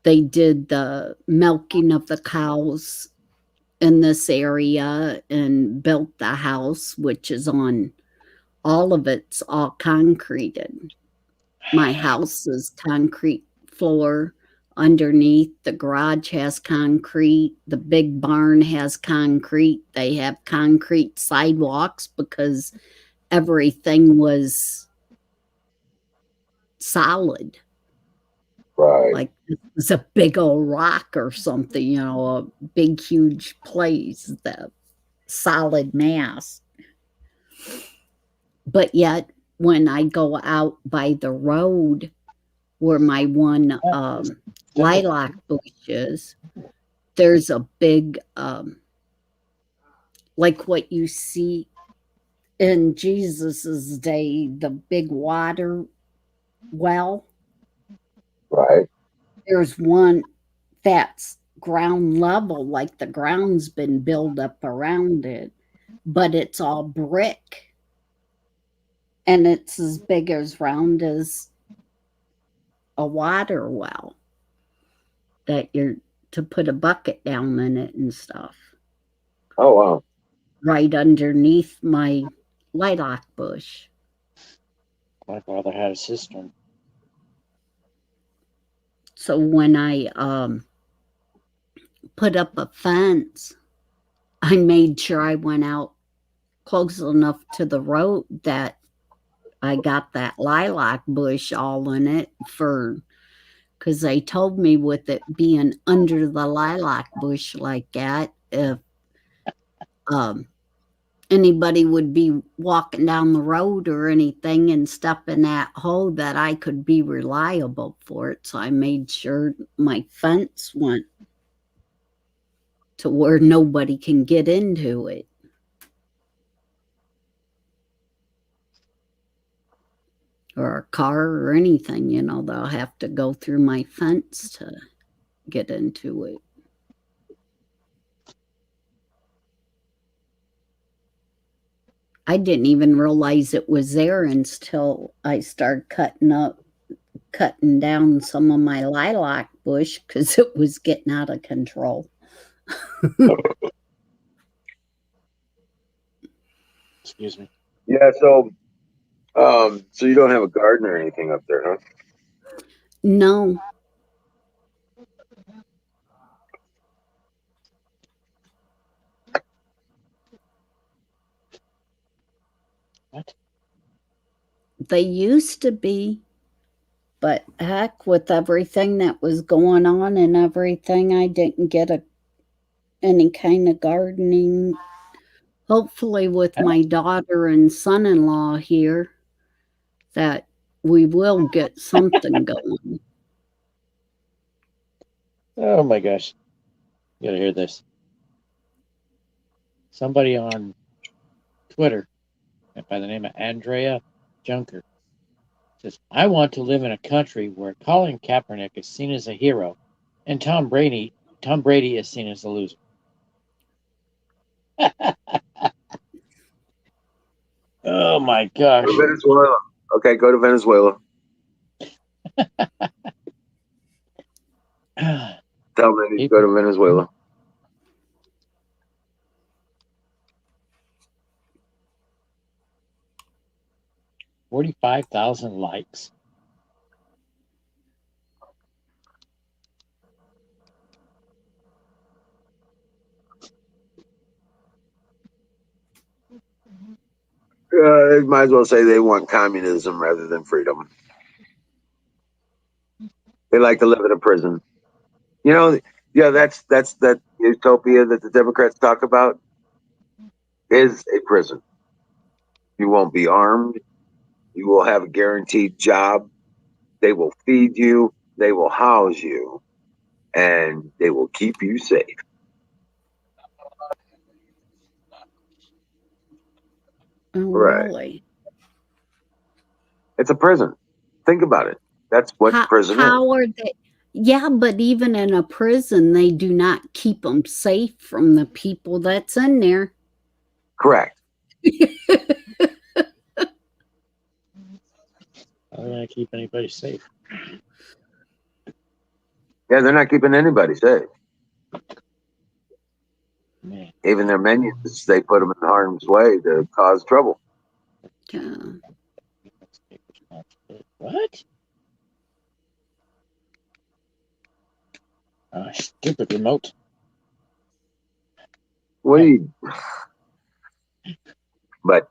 they did the milking of the cows in this area and built the house, which is on, all of it's all concreted. My house is concrete floor underneath. The garage has concrete. The big barn has concrete. They have concrete sidewalks because everything was solid. Right. Like it was a big old rock or something, a big, huge place, the solid mass. But yet, when I go out by the road where my one lilac bush is, there's a big, like what you see in Jesus's day, the big water well. Right. There's one that's ground level, like the ground's been built up around it, but it's all brick. And it's as big as round as a water well that you're to put a bucket down in it and stuff. Oh, wow. Right underneath my lilac bush. My father had a cistern. So when I put up a fence, I made sure I went out close enough to the road that I got that lilac bush all in it, because they told me with it being under the lilac bush like that, if anybody would be walking down the road or anything and step in that hole, that I could be reliable for it. So I made sure my fence went to where nobody can get into it. Or a car or anything, they'll have to go through my fence to get into it. I didn't even realize it was there until I started cutting down some of my lilac bush because it was getting out of control. Excuse me. Yeah. So you don't have a garden or anything up there, huh? No, What? they used to be, but heck, with everything that was going on and everything, I didn't get any kind of gardening. Hopefully, with my daughter and son-in-law here, that we will get something going. Oh my gosh. You gotta hear this. Somebody on Twitter by the name of Andrea Junker says, I want to live in a country where Colin Kaepernick is seen as a hero and Tom Brady is seen as a loser. Oh my gosh. Go to Venezuela. Okay, go to Venezuela. Tell them to go to Venezuela. $45,000 likes. They might as well say they want communism rather than freedom. They like to live in a prison. You know, yeah, that's that utopia that the Democrats talk about is a prison. You won't be armed. You will have a guaranteed job. They will feed you. They will house you, and they will keep you safe. Oh, Right. really? It's a prison. Think about it. That's what prison is. How are they? Yeah, but even in a prison, they do not keep them safe from the people that's in there. Correct. How are they gonna keep anybody safe? Yeah, they're not keeping anybody safe. Man. Even their minions, they put them in harm's way to cause trouble. Yeah. What? Stupid remote. What do you? But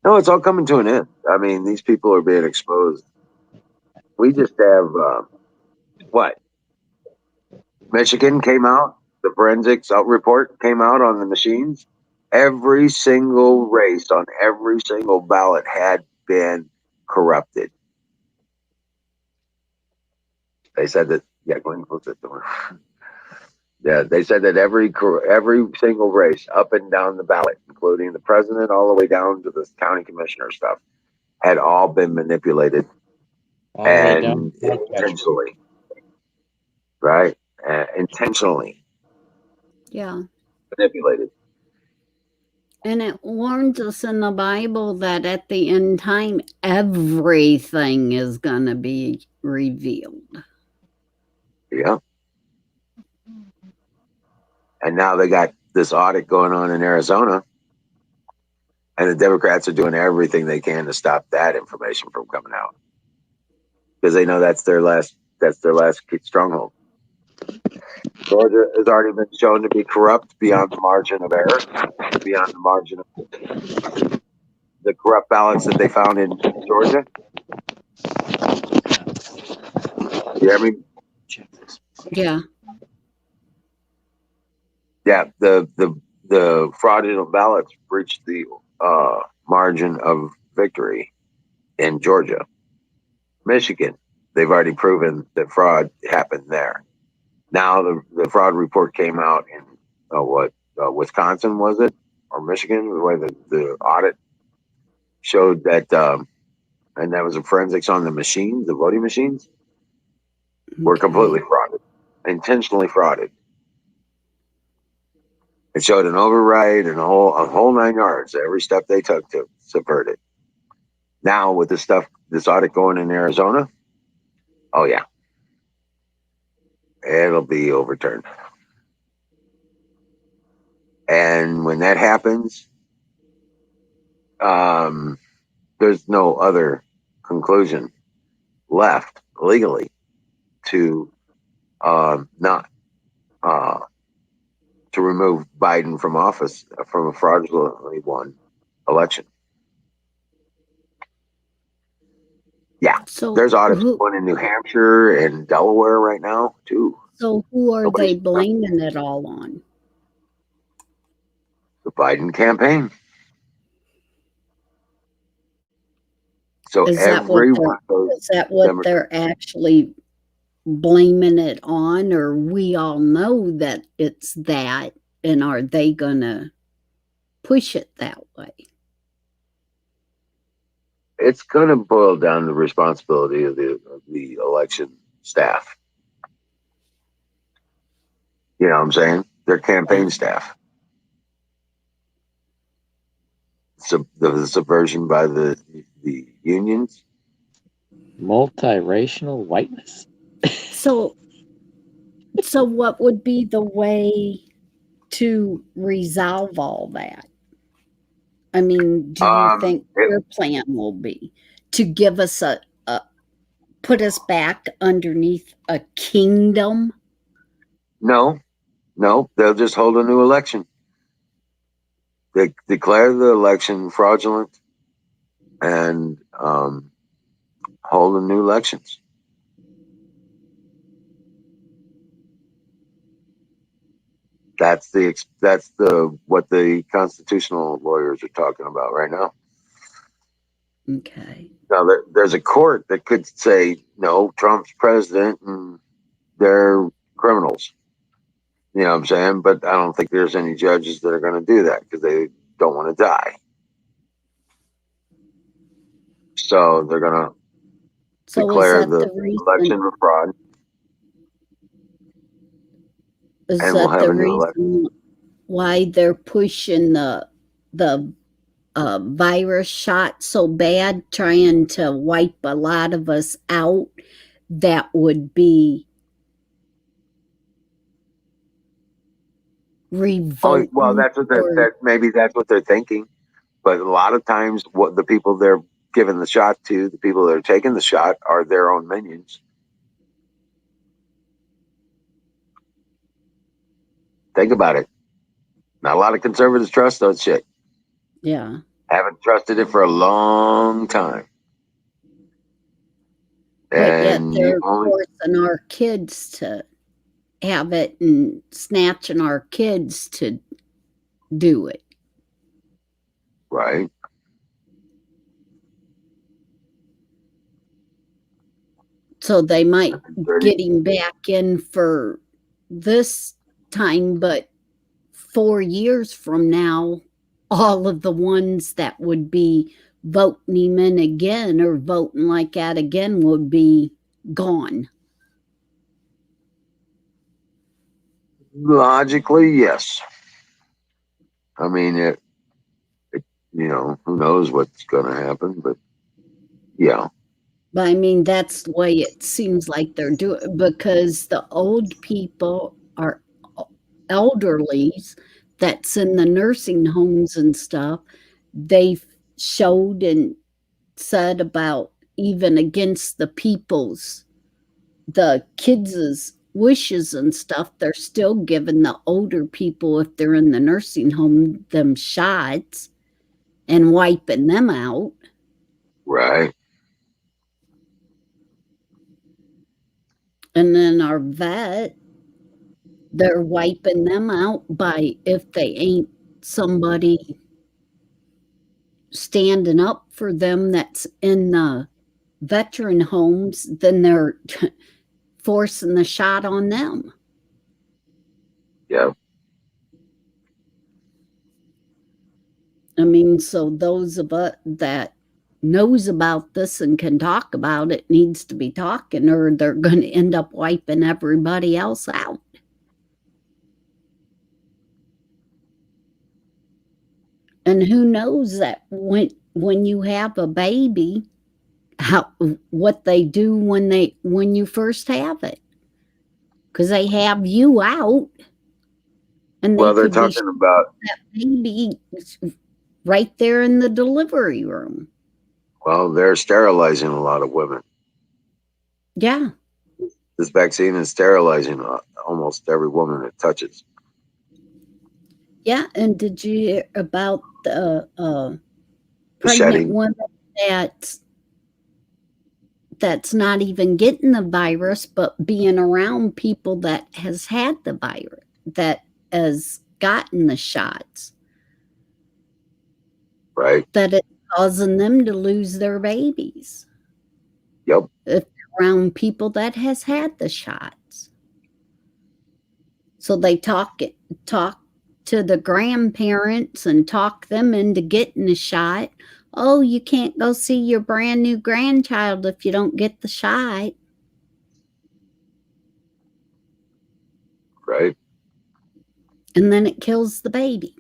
no, it's all coming to an end. I mean, these people are being exposed. We just have what? Michigan came out. The forensics report came out on the machines. Every single race on every single ballot had been corrupted. They said that. Yeah, go ahead and close that door. Yeah, they said that every single race up and down the ballot, including the president, all the way down to the county commissioner stuff, had all been manipulated All the way down and to intentionally, right? Intentionally Yeah. manipulated. And it warns us in the Bible that at the end time, everything is going to be revealed. Yeah. And now they got this audit going on in Arizona, and the Democrats are doing everything they can to stop that information from coming out because they know that's their last stronghold. Georgia has already been shown to be corrupt beyond the margin of error, beyond the margin of the corrupt ballots that they found in Georgia. You hear me? Yeah. Yeah, the fraudulent ballots breached the margin of victory in Georgia. Michigan, they've already proven that fraud happened there. Now the fraud report came out in Wisconsin, was it, or Michigan, where the audit showed that, and that was a forensics on the machines, the voting machines, were completely frauded, intentionally frauded. It showed an override and a whole 9 yards. Every step they took to subvert it. Now with this audit going in Arizona, oh yeah, it'll be overturned. And when that happens, there's no other conclusion left legally to not to remove Biden from office from a fraudulently won election. Yeah, So there's audits who, going in New Hampshire and Delaware right now too. so who are Nobody's- they blaming it all on? The Biden campaign. So Is that what every one of those is that what they're actually blaming it on, or we all know that it's that, and are they gonna push it that way? it's going to boil down to the responsibility of the election staff. You know what I'm saying? Their campaign staff. So the subversion by the unions. Multiracial whiteness. So what would be the way to resolve all that? I mean, do you think your plan will be to give us a put us back underneath a kingdom? No, they'll just hold a new election. They declare the election fraudulent and hold a new elections. That's what the constitutional lawyers are talking about right now. Okay. Now there's a court that could say no, Trump's president and they're criminals. You know what I'm saying? But I don't think there's any judges that are going to do that because they don't want to die. So they're going to declare the election a fraud. Is and that we'll have the a new election. reason why they're pushing the virus shot so bad, trying to wipe a lot of us out? That would be revolt. Well, that's what maybe that's what they're thinking. But a lot of times, what the people they're giving the shot to, the people that are taking the shot, are their own minions. Think about it. Not a lot of conservatives trust that shit. Yeah. Haven't trusted it for a long time. But yet And they're forcing our kids to have it and snatching our kids to do it. Right. So they might get him back in for this time, but 4 years from now, all of the ones that would be voting him in again or voting like that again would be gone. Logically, yes. I mean, it who knows what's going to happen, but yeah. But I mean, that's the way it seems like they're doing, because the old people are elderlies that's in the nursing homes and stuff. They showed and said about even against the kids' wishes and stuff, they're still giving the older people, if they're in the nursing home, them shots and wiping them out. Right. And then our vet, they're wiping them out by, if they ain't somebody standing up for them that's in the veteran homes, then they're forcing the shot on them. Yeah. I mean, so those of us that knows about this and can talk about it needs to be talking, or they're going to end up wiping everybody else out. And who knows that when you have a baby, how what they do when you first have it, because they have you out, and they Well, they're could be talking about, that baby right there in the delivery room. well, they're sterilizing a lot of women. Yeah, This vaccine is sterilizing almost every woman it touches. yeah. And did you hear about the The pregnant shedding, woman that's not even getting the virus, but being around people that has had the virus, that has gotten the shots, right? that it's causing them to lose their babies Yep. if they're around people that has had the shots. So they talk to the grandparents and talk them into getting the shot. Oh, you can't go see your brand new grandchild if you don't get the shot. Right. And then it kills the baby.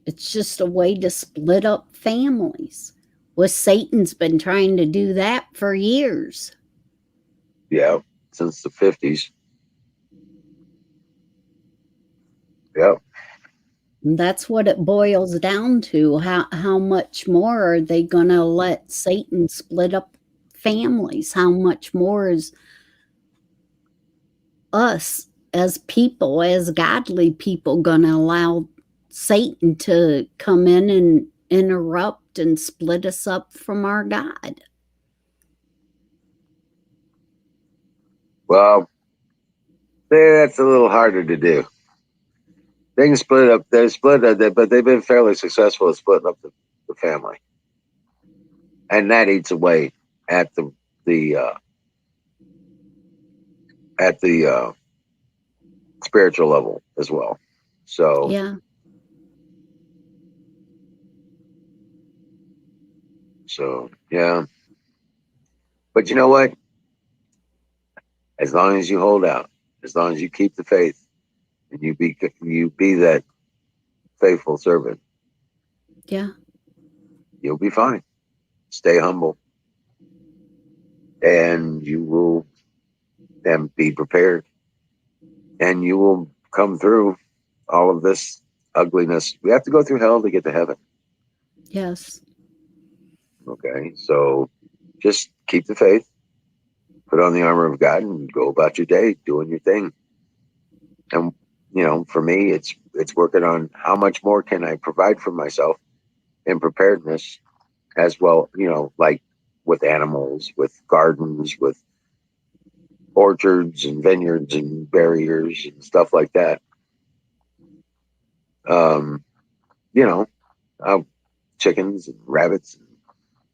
It's just a way to split up families. Well, Satan's been trying to do that for years. Yeah. Since the 50s. Yep. And that's what it boils down to. How much more are they going to let Satan split up families? How much more is us as people, as godly people, going to allow Satan to come in and interrupt and split us up from our God? Well, that's a little harder to do. They can split up. They're split, but they've been fairly successful at splitting up the family, and that eats away at the uh, at the spiritual level as well. So, Yeah. Yeah. But you know what? As long as you hold out, as long as you keep the faith, and you be that faithful servant, Yeah. you'll be fine. Stay humble, and you will then be prepared, and you will come through all of this ugliness. We have to go through hell to get to heaven. Yes. Okay, so just keep the faith, put on the armor of God, and go about your day doing your thing. And for me, it's working on how much more can I provide for myself in preparedness as well. Like with animals, with gardens, with orchards and vineyards and barriers and stuff like that. Um, you know, uh, chickens and rabbits and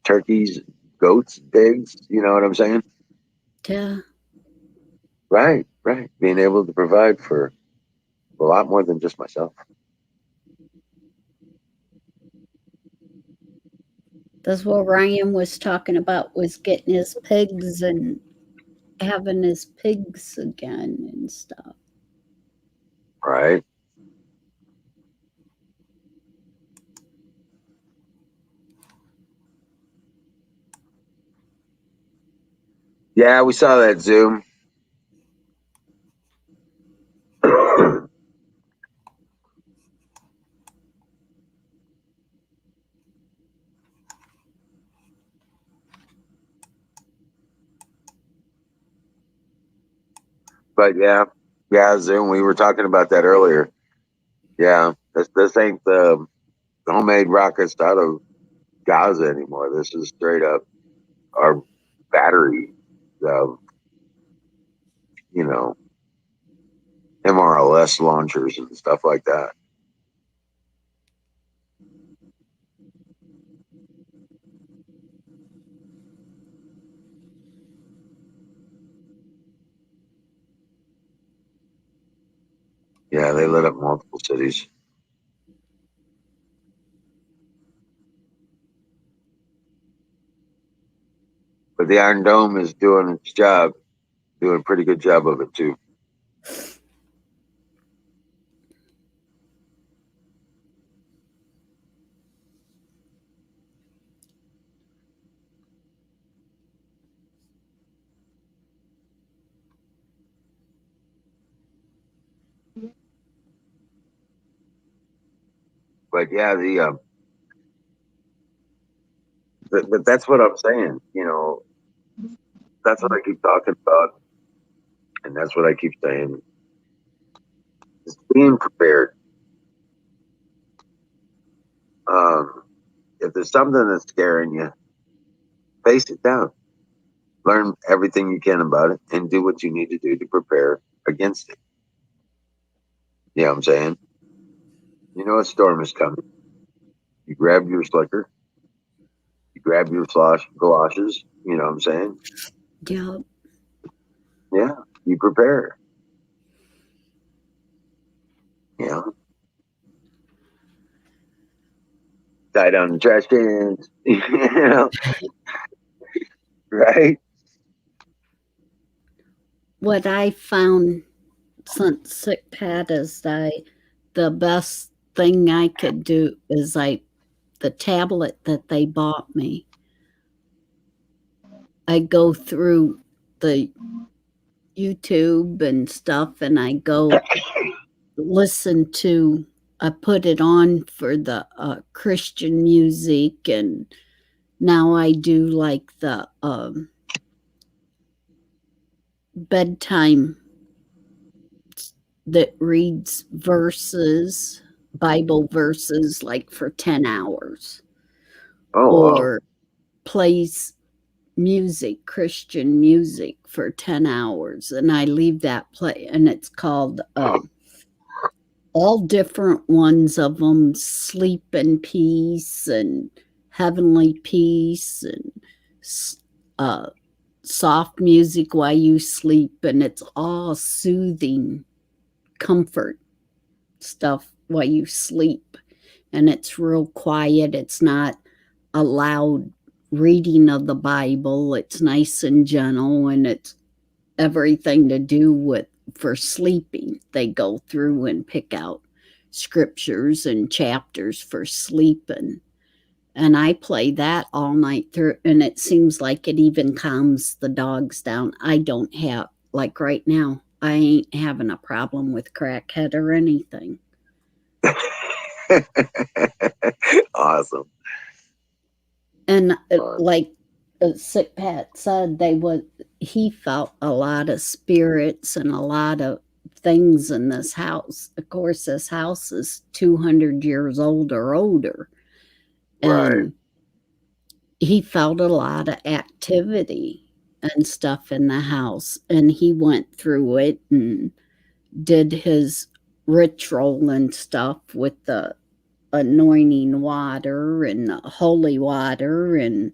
turkeys and goats and pigs. You know what I'm saying? Yeah. Right, right. Being able to provide for a lot more than just myself. That's what Ryan was talking about, was getting his pigs and having his pigs again and stuff. Right. Yeah, we saw that Zoom. But yeah, Zoom. We were talking about that earlier. Yeah, this ain't the homemade rockets out of Gaza anymore. This is straight up our battery, uh, you know, MRLS launchers and stuff like that. Yeah, they lit up multiple cities. But the Iron Dome is doing its job, doing a pretty good job of it too. But yeah, but that's what I'm saying. You know, that's what I keep talking about, and that's what I keep saying. Is being prepared. Um, if there's something that's scaring you, face it down. Learn everything you can about it, and do what you need to do to prepare against it. You know what I'm saying? You know a storm is coming. You grab your slicker. You grab your galoshes. You know what I'm saying? Yeah. Yeah, you prepare. You know, tie down the trash cans. You know, right? What I found since sick Pat is the best thing I could do is the tablet that they bought me. I go through the YouTube and stuff and I go listen to I put it on for the Christian music, and now I do like the bedtime that reads verses, Bible verses, like for 10 hours, Oh wow. or plays music, Christian music for 10 hours. And I leave that play, and it's called all different ones of them, Sleep in Peace and Heavenly Peace, and uh, soft music while you sleep. And it's all soothing comfort stuff while you sleep. And it's real quiet. It's not a loud reading of the Bible. It's nice and gentle, and it's everything to do with for sleeping. They go through and pick out scriptures and chapters for sleeping. And I play that all night through, and it seems like it even calms the dogs down. I don't have, like right now, I ain't having a problem with crackhead or anything. Awesome. And like Sick Pat said, he felt a lot of spirits and a lot of things in this house. Of course, this house is 200 years old or older. Right. And he felt a lot of activity and stuff in the house. And he went through it and did his ritual and stuff with the anointing water and the holy water. And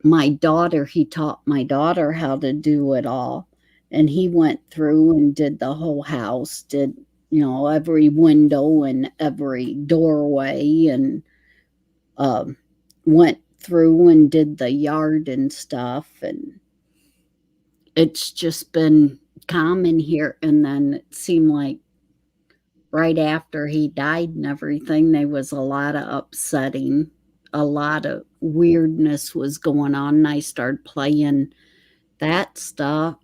he taught my daughter how to do it all. And he went through and did the whole house, did, every window and every doorway, and went through and did the yard and stuff. And it's just been calm in here. And then it seemed like right after he died and everything, there was a lot of upsetting, a lot of weirdness was going on. And I started playing that stuff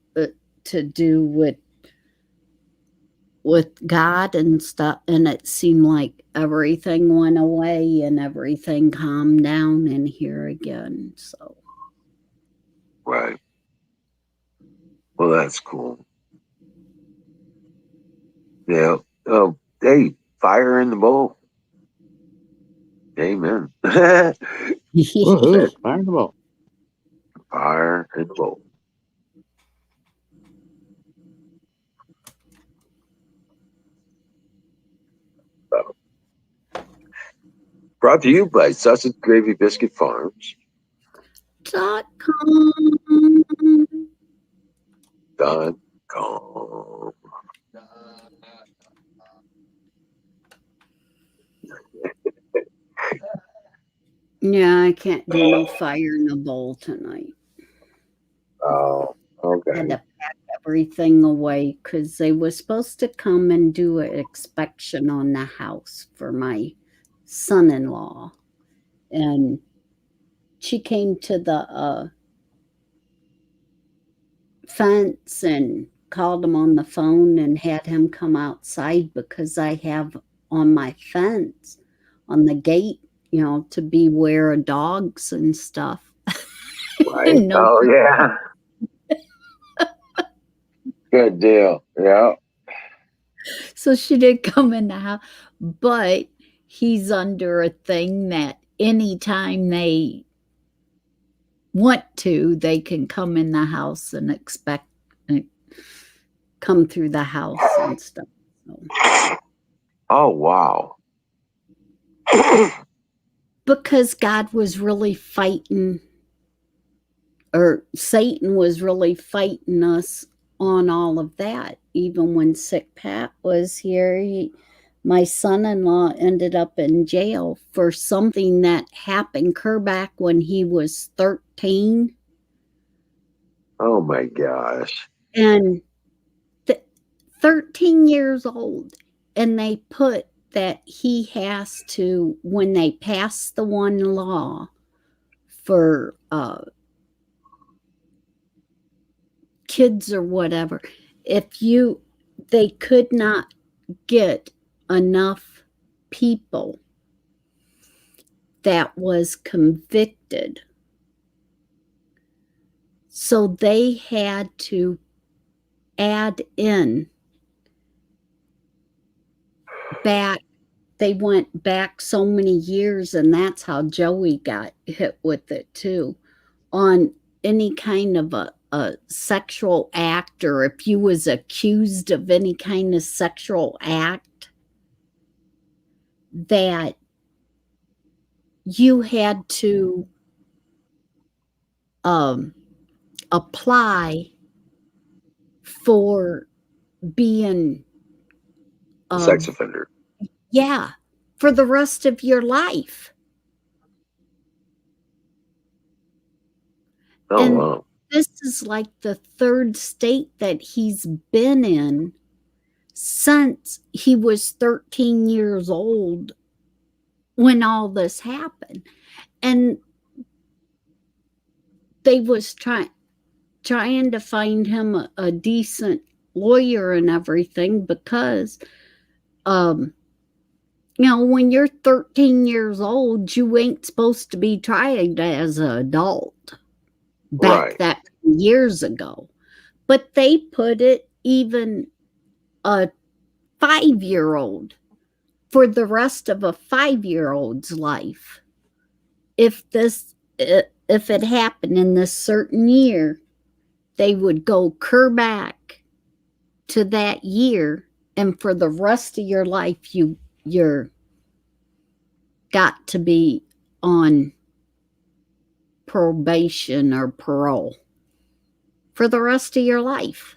to do with God and stuff, and it seemed like everything went away and everything calmed down in here again. So Right. Well, that's cool. Yeah. Oh, hey, fire in the bowl. Amen. Woohoo! Fire in the bowl. Fire in the bowl. Brought to you by Sussex Gravy Biscuit Farms. .com. .com. Yeah, I can't do no fire in a bowl tonight. Oh, okay. Had to pack everything away because they were supposed to come and do an inspection on the house for my son-in-law. And she came to the fence and called him on the phone and had him come outside because I have on my fence, on the gate, to beware of dogs and stuff. Right. No, Oh yeah. Good deal. Yeah. so she did come in the house, but he's under a thing that anytime they want to, they can come in the house and expect come through the house and stuff. So. Oh wow. Because God was really fighting, or Satan was really fighting us on all of that. Even when Sick Pat was here, my son-in-law ended up in jail for something that happened back when he was 13. Oh my gosh. And 13 years old. And they put that he has to, when they pass the one law for kids or whatever, they could not get enough people that was convicted, so they had to add in back. They went back so many years, and that's how Joey got hit with it too, on any kind of a sexual act, or if you was accused of any kind of sexual act, that you had to apply for being Sex offender. yeah, for the rest of your life. Oh And wow. this is like the third state that he's been in since he was 13 years old when all this happened. And they was trying to find him a decent lawyer and everything, because when you're 13 years old, you ain't supposed to be tried as an adult back Right. that years ago. But they put it even a 5-year-old for the rest of a 5-year-old's life. If it happened in this certain year, they would go back to that year, and for the rest of your life, you're got to be on probation or parole for the rest of your life.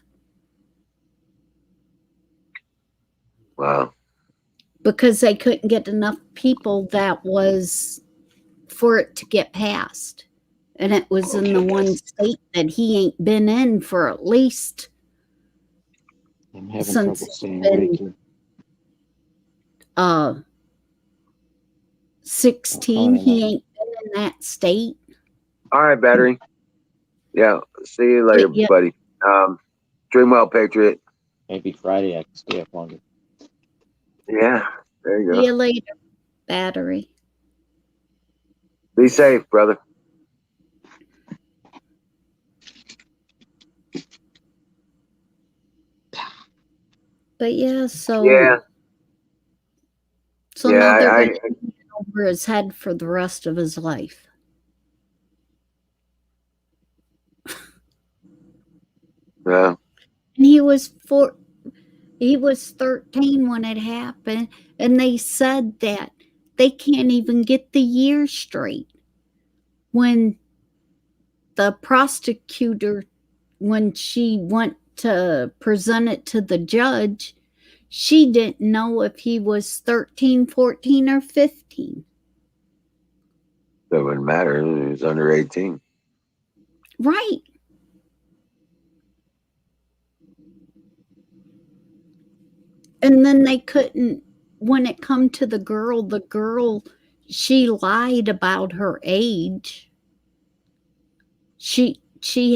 Wow. Because they couldn't get enough people that was for it to get passed. And it was in the one state that he ain't been in for at least I'm having since trouble staying been awake here. 16. He ain't been in that state. All right, battery. Yeah. See you later, Yeah. buddy. Dream well, Patriot. Maybe Friday I can stay up longer. Yeah. There you See go. you later, battery. Be safe, brother. But yeah, so Yeah. so Yeah. now they're I going to be over his head for the rest of his life. yeah. And he was 13 when it happened, and they said that they can't even get the year straight. When the prosecutor, when she went to present it to the judge, she didn't know if he was 13, 14, or 15. That wouldn't matter. He's under 18. Right. And then they couldn't, when it come to the girl, she lied about her age. She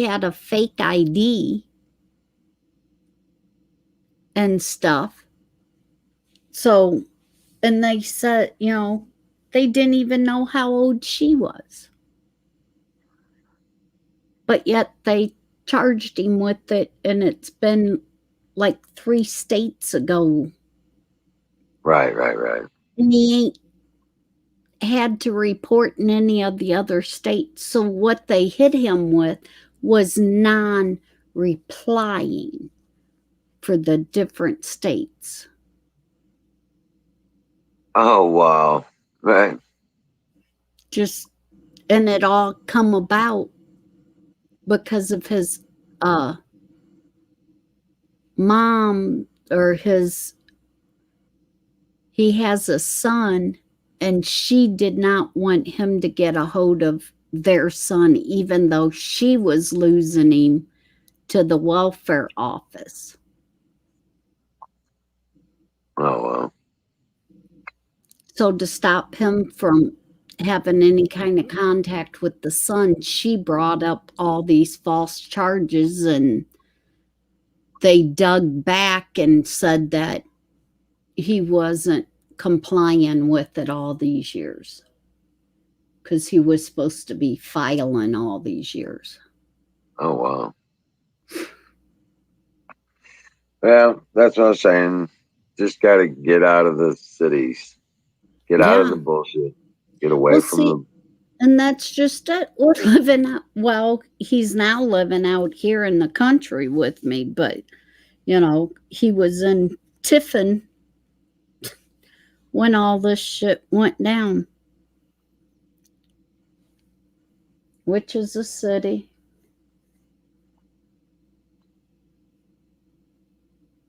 had a fake ID and stuff. So And they said, they didn't even know how old she was. But yet they charged him with it, and it's been like 3 states ago. Right. And he ain't had to report in any of the other states. So what they hit him with was non-replying for the different states. Oh, wow. Right. And it all come about because of his mom, or he has a son, and she did not want him to get a hold of their son, even though she was losing him to the welfare office. Oh, wow. So to stop him from having any kind of contact with the son, she brought up all these false charges, and they dug back and said that he wasn't complying with it all these years, because he was supposed to be filing all these years. Oh, wow. Well, that's what I was saying. Just got to get out of the cities, get out of the bullshit, get away from them. And that's just it. We're living out, well, he's now living out here in the country with me, but he was in Tiffin when all this shit went down, which is a city.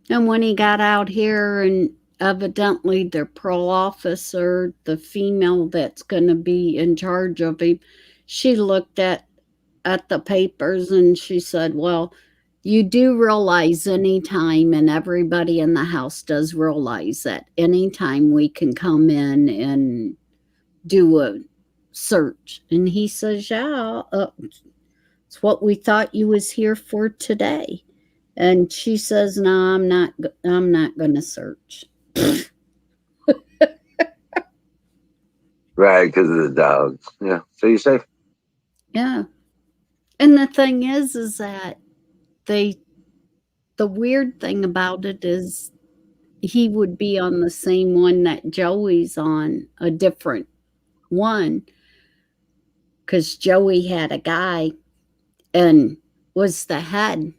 And when he got out here, and evidently the parole officer, the female that's going to be in charge of him, she looked at the papers and she said, well, you do realize anytime, and everybody in the house does realize that anytime we can come in and do a search. And he says, yeah, it's what we thought you was here for today. And she says, no, I'm not going to search. Right, because of the dogs. Yeah, so you're safe. Yeah. And the thing is that the weird thing about it is he would be on the same one that Joey's on, a different one, because Joey had a guy and was the head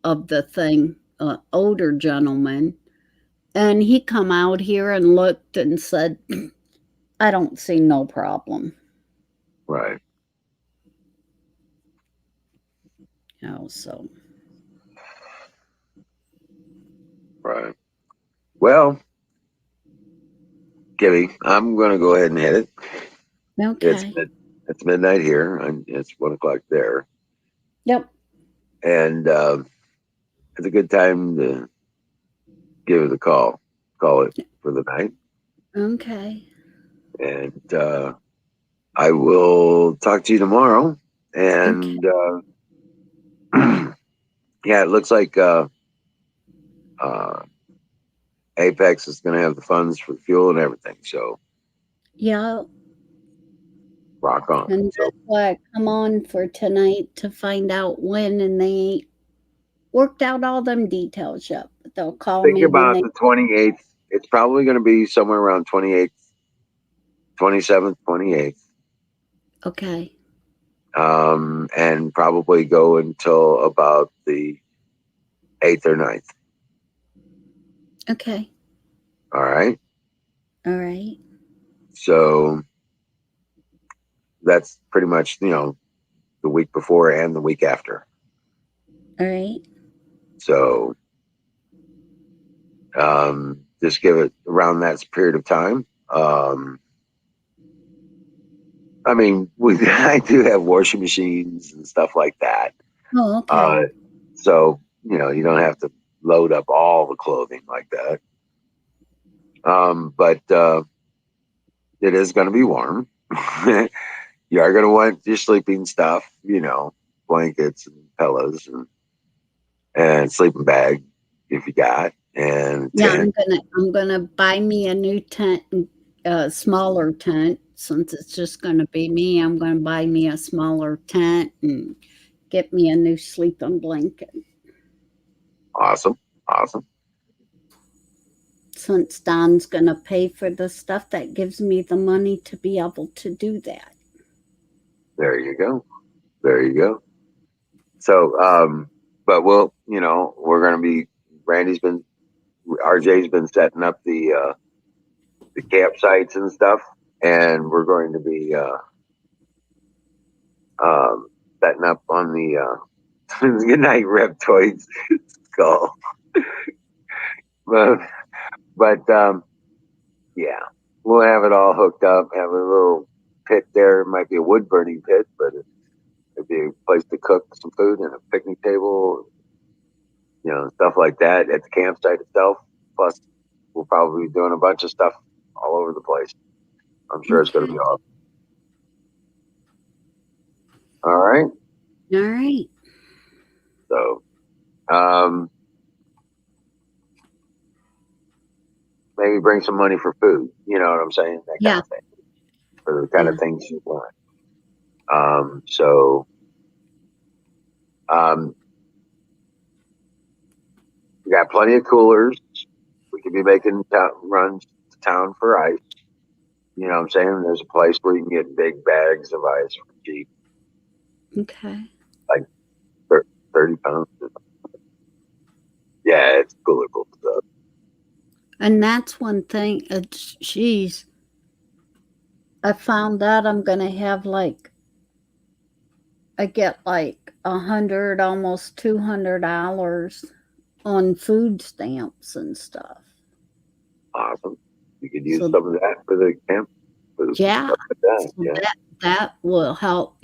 of the thing, an older gentleman. And he come out here and looked and said, I don't see no problem. Right. So. Right. Well, Gibby, I'm going to go ahead and hit it. Okay. It's midnight here, and it's 1 o'clock there. Yep. And it's a good time to give it a call. Call it for the night. Okay. And I will talk to you tomorrow. And yeah, it looks like Apex is going to have the funds for fuel and everything. So yeah. Rock on. And that's why I come on for tonight to find out when, and they worked out all them details yet. But they'll call Think me when about they. the 28th. It's probably going to be somewhere around 28th, 27th, 28th. Okay. And probably go until about the 8th or 9th. Okay. All right. All right. So that's pretty much, the week before and the week after. All right. So just give it around that period of time. I mean, I do have washing machines and stuff like that. Oh, okay. So, you don't have to load up all the clothing like that. But it is going to be warm. You are going to want your sleeping stuff, blankets and pillows and sleeping bag if you got. and Yeah, tent. I'm gonna buy me a new tent, a smaller tent, since it's just gonna be me. I'm gonna buy me a smaller tent and get me a new sleeping blanket. Awesome. Awesome. Since Don's gonna pay for the stuff, that gives me the money to be able to do that. There you go. There you go. So, but we're going to be, RJ's been setting up the campsites and stuff, and we're going to be setting up on the good night Reptoid's skull. but yeah, we'll have it all hooked up, have a little pit there. It might be a wood burning pit, but it'd be a place to cook some food and a picnic table, stuff like that at the campsite itself. Plus, we'll probably be doing a bunch of stuff all over the place. I'm sure it's going to be awesome. All right. All right. So, maybe bring some money for food. You know what I'm saying? That kind of thing. For the kind of things you want. We got plenty of coolers. We could be making runs to town for ice. You know what I'm saying? There's a place where you can get big bags of ice for cheap. Okay. Like 30 pounds. Yeah, it's cool stuff. And that's one thing. Geez, I found out I'm gonna have I get like $100, almost $200 on food stamps and stuff. Awesome. You could use some of that for the camp. Yeah. Yeah. That will help,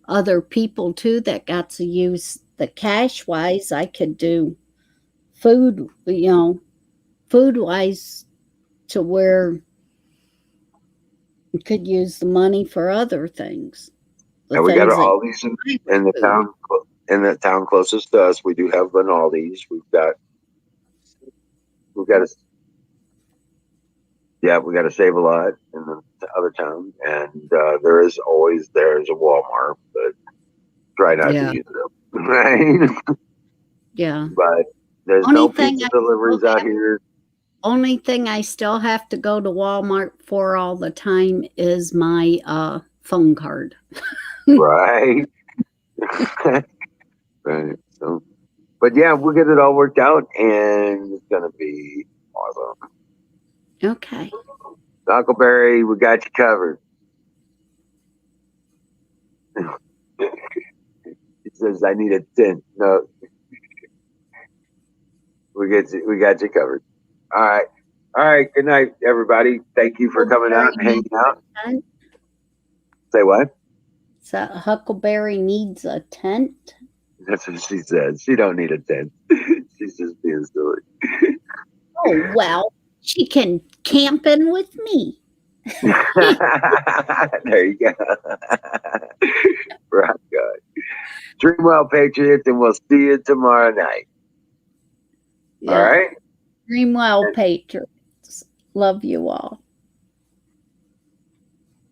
other people too that got to use the cash wise. I could do food, food wise to where you could use the money for other things. And we got Aldi's in the town closest to us. We do have an Aldi's. We've got we got to save a lot in the other town, and there's a Walmart, but try not to use them, right? Yeah. But there's no pizza deliveries out here. Only thing I still have to go to Walmart for all the time is my phone card. Right. Right. So, but yeah, we'll get it all worked out, and it's gonna be awesome. Okay. Huckleberry, we got you covered. He says, "I need a tent." No, we got you covered. All right. Good night, everybody. Thank you for coming out and hanging out. Say what? So Huckleberry needs a tent. That's what she said. She don't need a tent. She's just being silly. Oh well, she can camp in with me. There you go. Right, God. Dream well, Patriots, and we'll see you tomorrow night. Yeah. All right. Dream well, Patriots. Love you all.